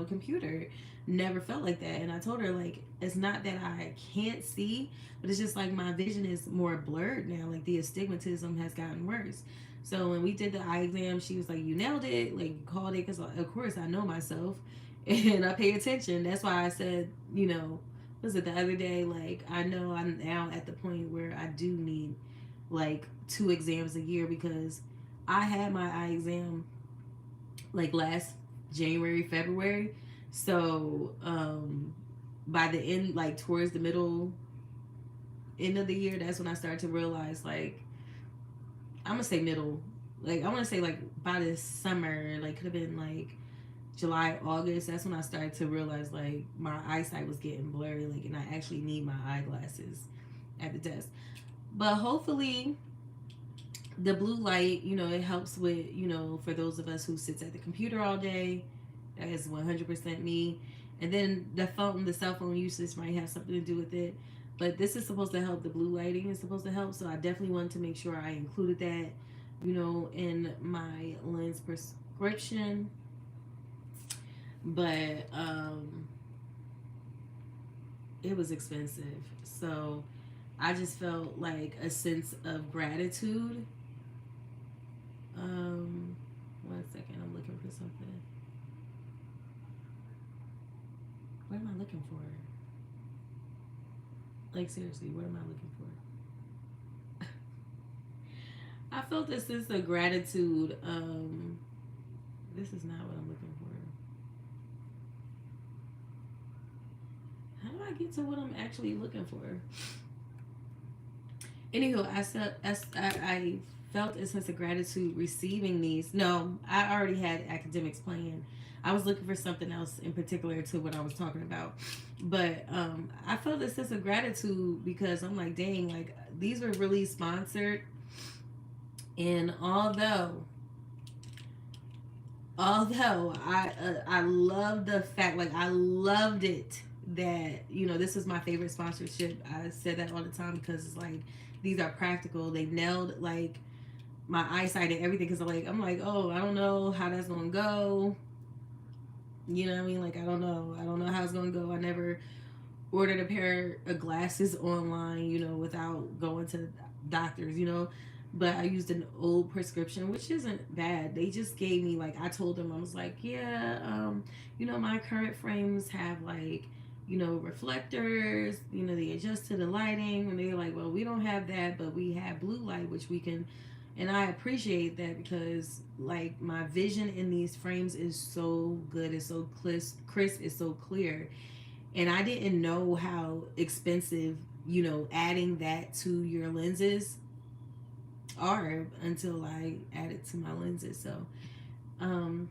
computer. Never felt like that. And I told her, like, it's not that I can't see, but it's just like my vision is more blurred now. Like, the astigmatism has gotten worse. So when we did the eye exam, she was like, you nailed it, like, you called it, because of course I know myself and I pay attention. That's why I said, was it the other day, like, I know I'm now at the point where I do need like 2 exams a year, because I had my eye exam like last January, February, So by the end, like towards the middle end of the year, that's when I started to realize, like, I'm gonna say middle, like I want to say like by this summer, like could have been like July, August. That's when I started to realize like my eyesight was getting blurry, like, and I actually need my eyeglasses at the desk. But hopefully, the blue light, it helps with, for those of us who sits at the computer all day. That is 100% me. And then the cell phone usage might have something to do with it. But this is supposed to help. The blue lighting is supposed to help. So I definitely wanted to make sure I included that, in my lens prescription. But it was expensive. So I just felt like a sense of gratitude. One second, I'm looking for something. What am I looking for? Like, seriously, what am I looking for? I felt a sense of gratitude. This is not what I'm looking for. How do I get to what I'm actually looking for? Anywho, I felt a sense of gratitude receiving these. No, I already had academics planned. I was looking for something else in particular to what I was talking about. But I felt a sense of gratitude because I'm like, dang, like these were really sponsored. And although I love the fact, like I loved it that this is my favorite sponsorship. I said that all the time because it's like these are practical. They nailed like my eyesight and everything because I'm like, oh, I don't know how that's gonna go. You know what I mean? Like I don't know how it's gonna go. I never ordered a pair of glasses online, without going to doctors, But I used an old prescription, which isn't bad. They just gave me like I told them I was like, yeah, my current frames have like, reflectors, they adjust to the lighting, and they're like, well, we don't have that, but we have blue light, which we can. And I appreciate that because like my vision in these frames is so good, it's so crisp, it's so clear, and I didn't know how expensive, adding that to your lenses are until I added to my lenses. So um,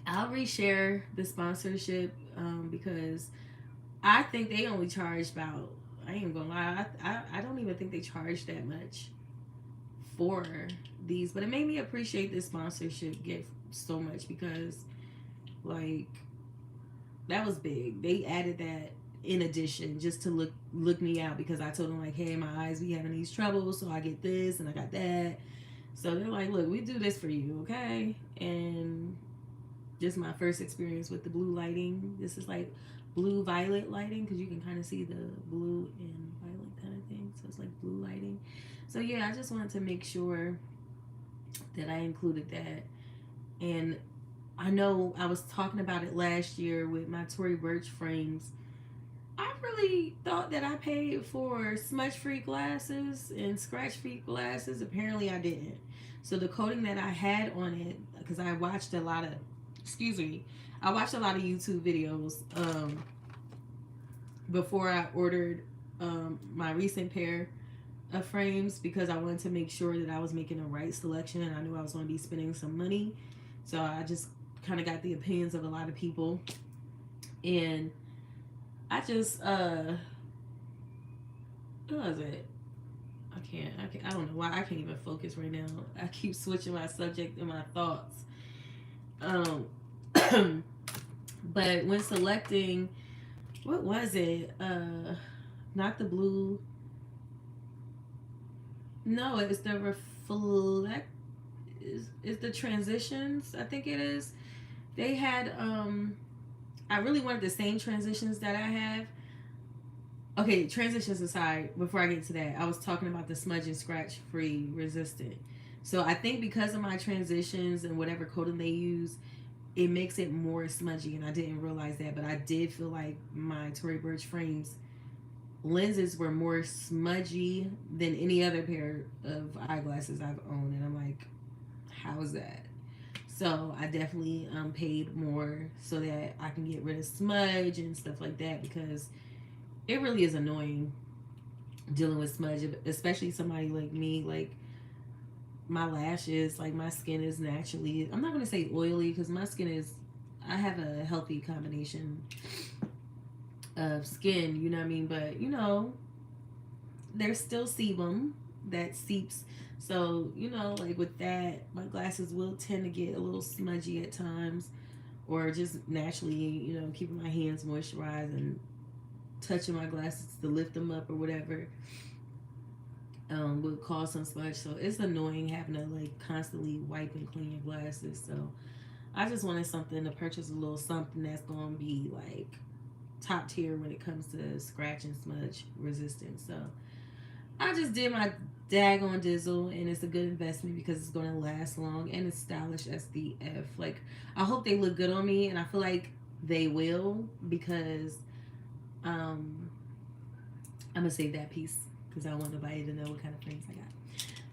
I'll reshare the sponsorship because I think they only charge about, I ain't gonna lie, I don't even think they charge that much for these, but it made me appreciate this sponsorship gift so much because like that was big. They added that in addition just to look me out because I told them like, hey, my eyes be having these troubles, so I get this and I got that. So they're like, look, we do this for you, okay? And just my first experience with the blue lighting. This is like blue violet lighting because you can kind of see the blue and violet kind of thing. So it's like blue lighting. So yeah, I just wanted to make sure that I included that. And I know I was talking about it last year with my Tory Burch frames. I really thought that I paid for smudge-free glasses and scratch-free glasses. Apparently, I didn't. So the coating that I had on it, because I watched a lot of, I watched a lot of YouTube videos before I ordered my recent pair of frames because I wanted to make sure that I was making the right selection and I knew I was going to be spending some money. So I just kind of got the opinions of a lot of people, and I just what was it? I don't know why I can't even focus right now. I keep switching my subject and my thoughts. But when selecting, what was it? Not the blue. No, it's the reflect. Is the transitions? I think it is. They had I really wanted the same transitions that I have. Okay, transitions aside, before I get to that, I was talking about the smudge and scratch free resistant. So I think because of my transitions and whatever coating they use, it makes it more smudgy, and I didn't realize that, but I did feel like my Tory Burch frames lenses were more smudgy than any other pair of eyeglasses I've owned, and I'm like, how is that? So I definitely paid more so that I can get rid of smudge and stuff like that, because it really is annoying dealing with smudge, especially somebody like me. Like my lashes, like my skin is naturally, I'm not gonna say oily, because my skin is, I have a healthy combination of skin, you know what I mean? But you know, there's still sebum that seeps. So, you know, like with that, my glasses will tend to get a little smudgy at times, or just naturally, you know, keeping my hands moisturized and touching my glasses to lift them up or whatever would cause some smudge. So it's annoying having to like constantly wipe and clean your glasses. So I just wanted something to purchase, a little something that's gonna be like top tier when it comes to scratch and smudge resistance. So I just did my daggone dizzle, and it's a good investment because it's gonna last long and it's stylish as the F. Like I hope they look good on me, and I feel like they will, because um I'm gonna save that piece because I want nobody to know what kind of frames I got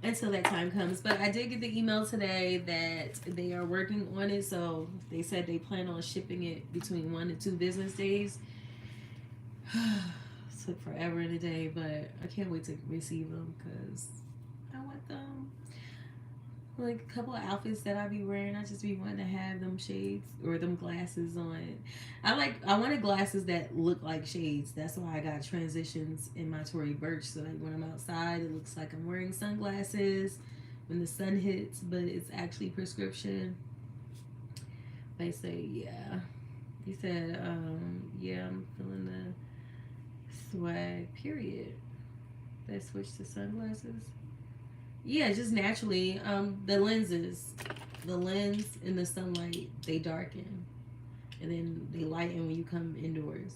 until that time comes. But I did get the email today that they are working on it. So they said they plan on shipping it between 1 to 2 business days. Took forever in a day, but I can't wait to receive them because I want them. Like a couple of outfits that I be wearing, I just be wanting to have them shades or them glasses on. I wanted glasses that look like shades. That's why I got transitions in my Tory Burch. So like when I'm outside, it looks like I'm wearing sunglasses when the sun hits, but it's actually prescription. They say, yeah. He said, yeah, I'm feeling the swag, period. They switched to sunglasses. Yeah, just naturally. The lenses, the lens in the sunlight, they darken, and then they lighten when you come indoors.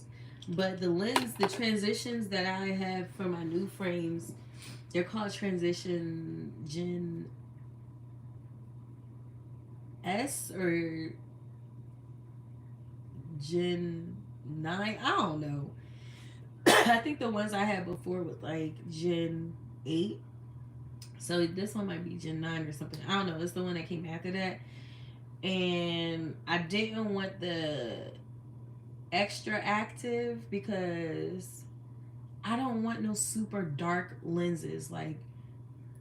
But the lens, the transitions that I have for my new frames, they're called Transition Gen S or Gen 9. I don't know. I think the ones I had before was like Gen 8. So this one might be Gen 9 or something. I don't know. It's the one that came after that. And I didn't want the extra active because I don't want no super dark lenses. Like,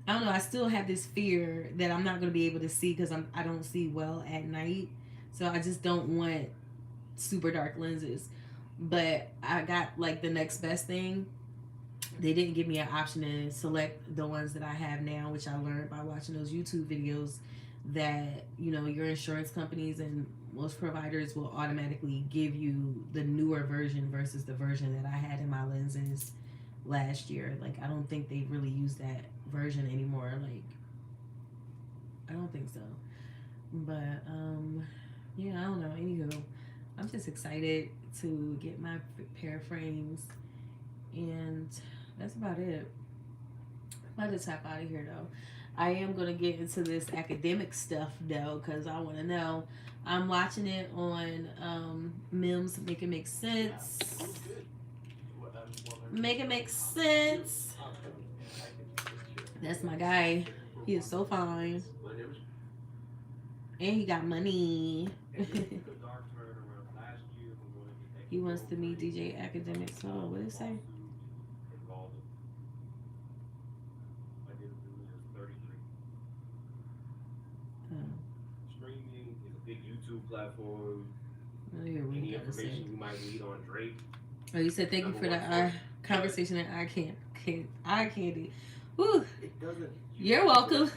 I don't know. I still have this fear that I'm not going to be able to see because I don't see well at night. So I just don't want super dark lenses. But I got like the next best thing. They didn't give me an option to select the ones that I have now, which I learned by watching those YouTube videos, that you know your insurance companies and most providers will automatically give you the newer version versus the version that I had in my lenses last year. Like I don't think they really use that version anymore. Like I don't think so. But yeah, I don't know. Anywho, I'm just excited to get my pair of frames, and that's about it. I'm about to tap out of here though. I am going to get into this academic stuff though, because I want to know. I'm watching it on Mims Make It Make Sense. Make It Make Sense. That's my guy. He is so fine. And he got money. He wants to meet DJ Academic. So what did it say? Streaming is a big YouTube platform. Any information you might need on Drake. Oh, you said thank you for the conversation that I can't. Woo. It doesn't. You're welcome.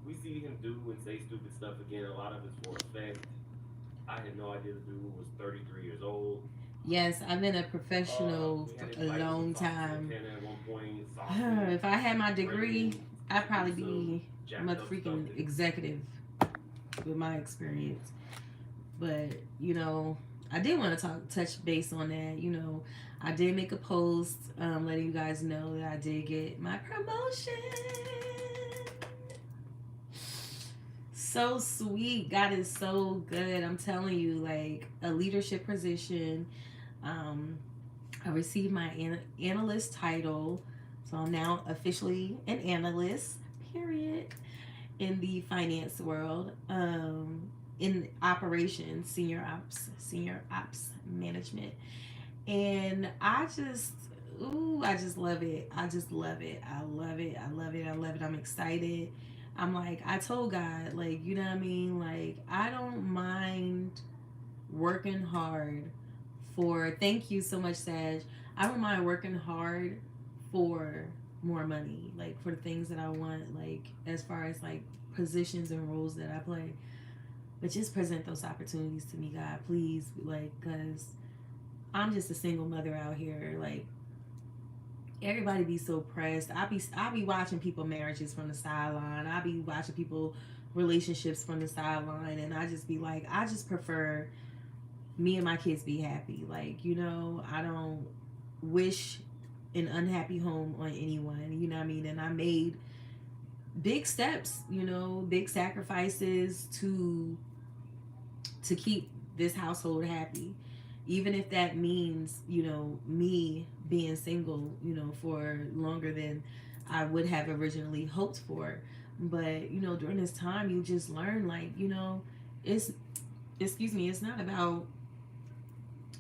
We see him do and say stupid stuff again. A lot of it's for effect. I had no idea the dude was 33 years old. Yes, I've been a professional for a long time. If I had my degree, I'd probably be a freaking executive with my experience. But, you know, I did want to touch base on that. You know, I did make a post letting you guys know that I did get my promotion. So sweet. God is so good. I'm telling you, like a leadership position. I received my analyst title. So I'm now officially an analyst, period. in the finance world, in operations, senior ops management. And I just love it. I just love it. I love it. I love it. I love it. I'm excited. I'm like, I told God, like, you know what I mean? Like, I don't mind working hard for, thank you so much, Sag. I don't mind working hard for more money, like for the things that I want, like as far as like positions and roles that I play. But just present those opportunities to me, God, please, like, cause I'm just a single mother out here. Like, everybody be so pressed. I be watching people marriages from the sideline. I be watching people relationships from the sideline, and I just be like, I just prefer me and my kids be happy. Like, I don't wish an unhappy home on anyone. You know what I mean? And I made big steps, big sacrifices to keep this household happy, even if that means me being single for longer than I would have originally hoped for. But during this time you just learn, like, it's, excuse me, it's not about,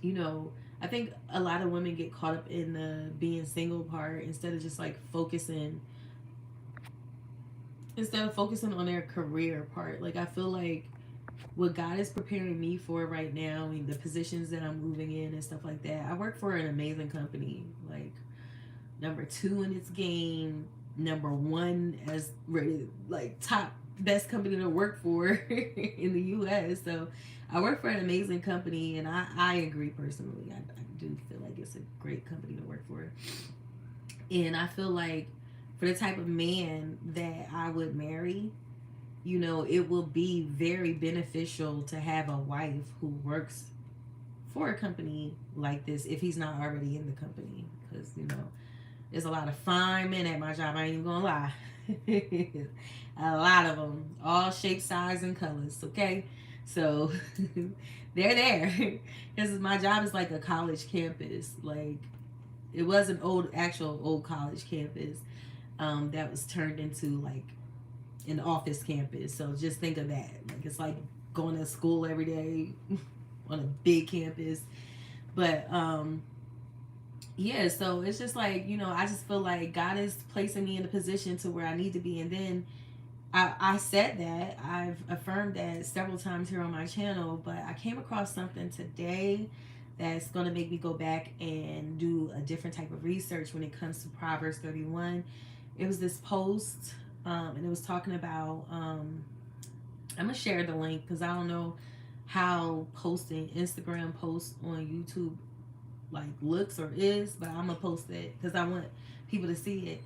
you know I think a lot of women get caught up in the being single part instead of just like focusing on their career part. Like, I feel like what God is preparing me for right now, and the positions that I'm moving in and stuff like that. I work for an amazing company, like number two in its game, number one as rated like top best company to work for in the U.S. So I work for an amazing company, and I agree personally. I do feel like it's a great company to work for, and I feel like for the type of man that I would marry, it will be very beneficial to have a wife who works for a company like this if he's not already in the company. Because, there's a lot of fine men at my job, I ain't even gonna lie. A lot of them, all shapes, size, and colors, okay? So, they're there. Because my job is like a college campus. Like, it was an actual old college campus that was turned into like an office campus. So just think of that. Like, it's like going to school every day on a big campus. But yeah, so it's just like, I just feel like God is placing me in a position to where I need to be. And then I said that, I've affirmed that several times here on my channel, but I came across something today that's going to make me go back and do a different type of research when it comes to Proverbs 31. It was this post, and it was talking about, I'm going to share the link because I don't know how posting Instagram posts on YouTube like looks or is, but I'm going to post it because I want people to see it.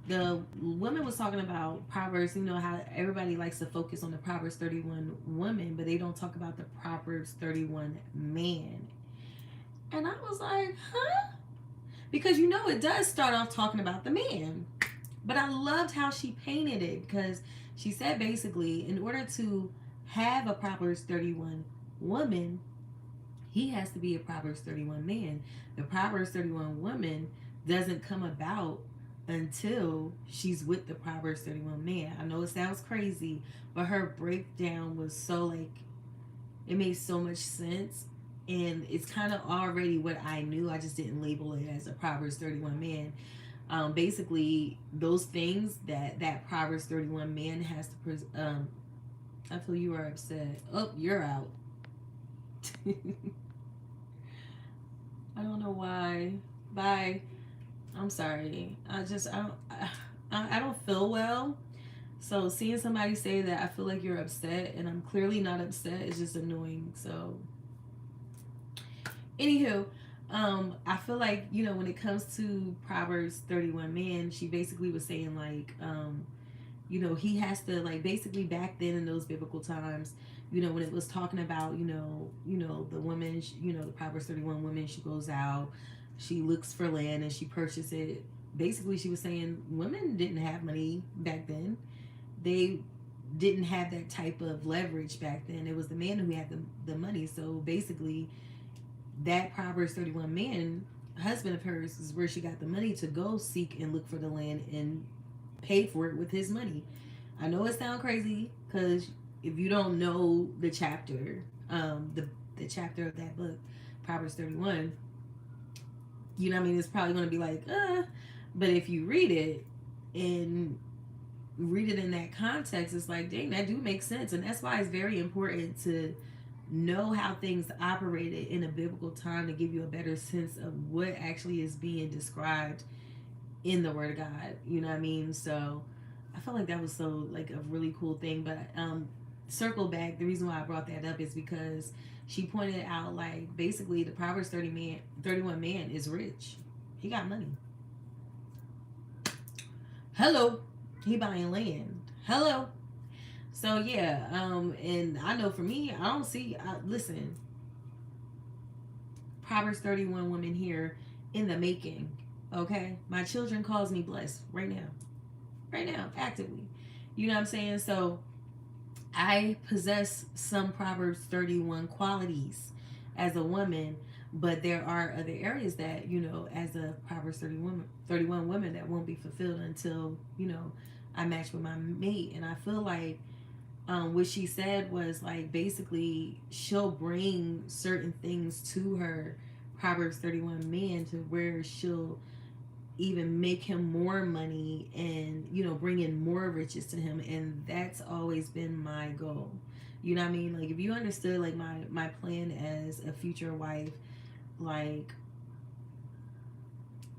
The woman was talking about Proverbs, how everybody likes to focus on the Proverbs 31 woman, but they don't talk about the Proverbs 31 man. And I was like, huh? Because it does start off talking about the man. But I loved how she painted it, because she said basically, in order to have a Proverbs 31 woman, he has to be a Proverbs 31 man. The Proverbs 31 woman doesn't come about until she's with the Proverbs 31 man. I know it sounds crazy, but her breakdown was so like, it made so much sense. And it's kind of already what I knew. I just didn't label it as a Proverbs 31 man. Basically, those things that Proverbs 31 man has to I feel you are upset. Oh, you're out. I don't know why. Bye. I'm sorry. I don't feel well. So seeing somebody say that I feel like you're upset and I'm clearly not upset is just annoying. So anywho, I feel like, when it comes to Proverbs 31 man, she basically was saying like, he has to, like, basically back then in those biblical times, when it was talking about, the woman, the Proverbs 31 woman, she goes out, she looks for land and she purchases it. Basically, she was saying women didn't have money back then. They didn't have that type of leverage back then. It was the man who had the money. So basically, that Proverbs 31 man, husband of hers, is where she got the money to go seek and look for the land and pay for it with his money. I know it sounds crazy because if you don't know the chapter, the chapter of that book, Proverbs 31, you know what I mean, it's probably going to be like, but if you read it and read it in that context, it's like, dang, that do make sense. And that's why it's very important to know how things operated in a biblical time to give you a better sense of what actually is being described in the Word of God. You know what I mean? So I felt like that was so like a really cool thing. But circle back, the reason why I brought that up is because she pointed out like basically the Proverbs 31 man is rich. He got money. Hello. He buying land. Hello. So yeah, and I know for me, I don't see. Listen, Proverbs 31 woman here in the making. Okay, my children calls me blessed right now, actively. You know what I'm saying? So I possess some Proverbs 31 qualities as a woman, but there are other areas that, you know, as a Proverbs 31 woman that won't be fulfilled until, you know, I match with my mate. And I feel like what she said was like basically she'll bring certain things to her Proverbs 31 man to where she'll even make him more money and, you know, bring in more riches to him. And that's always been my goal. You know what I mean? Like if you understood like my plan as a future wife, like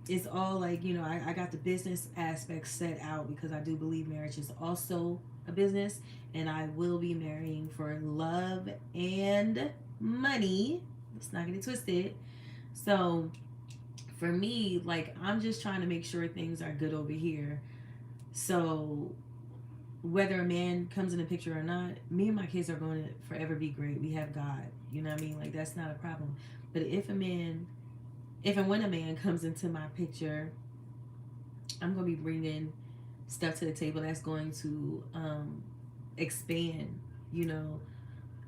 it's all like, you know, I got the business aspect set out because I do believe marriage is also a business, and I will be marrying for love and money. Let's not get it twisted. So for me, like I'm just trying to make sure things are good over here. So whether a man comes in the picture or not, me and my kids are going to forever be great. We have God. You know what I mean? Like that's not a problem. But if and when a man comes into my picture, I'm going to be bringing stuff to the table that's going to expand, you know,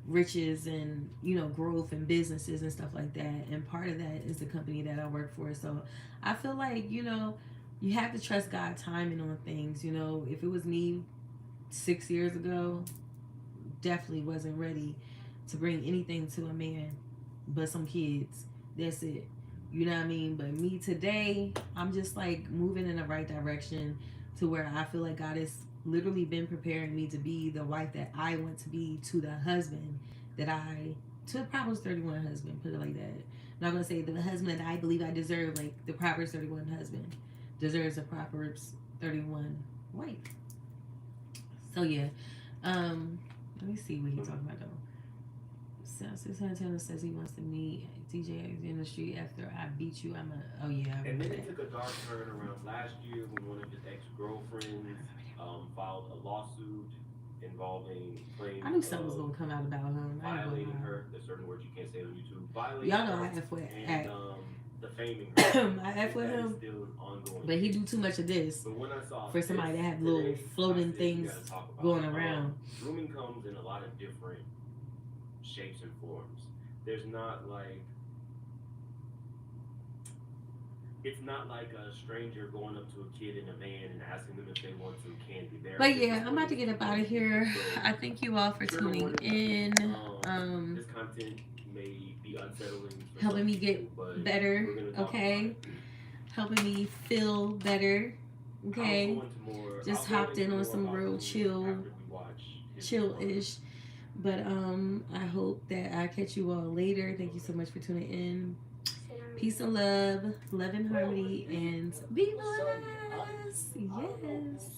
riches and, you know, growth and businesses and stuff like that. And part of that is the company that I work for. So I feel like, you know, you have to trust God's timing on things. You know, if it was me 6 years ago, definitely wasn't ready to bring anything to a man but some kids. That's it. You know what I mean? But me today, I'm just like moving in the right direction to where I feel like God has literally been preparing me to be the wife that I want to be to the husband to the Proverbs 31 husband, put it like that. I'm not going to say the husband that I believe I deserve, like the Proverbs 31 husband deserves a Proverbs 31 wife. So yeah, let me see what he's talking about though. Santana says he wants to meet DJ in the street after I beat you. Oh yeah. And then it took a dark turn around last year when one of his ex-girlfriends filed a lawsuit involving claims I knew something was gonna come out about him. Violating her. There's certain words you can't say on YouTube. Violating Y'all know her I F with and defaming her. I F with him. Still ongoing. But he do too much of this. But when I saw for somebody that have little floating things going around. Grooming comes in a lot of different shapes and forms. There's not like it's not like a stranger going up to a kid and a man and asking them if they want some candy. But yeah, I'm about to get up out of here. So, I thank you all for tuning in. This content may be unsettling, helping me get better. Okay, helping me feel better. Okay, just hopped in on some real chill-ish. But I hope that I catch you all later. Thank you so much for tuning in. Peace and love and harmony, and be blessed. Yes.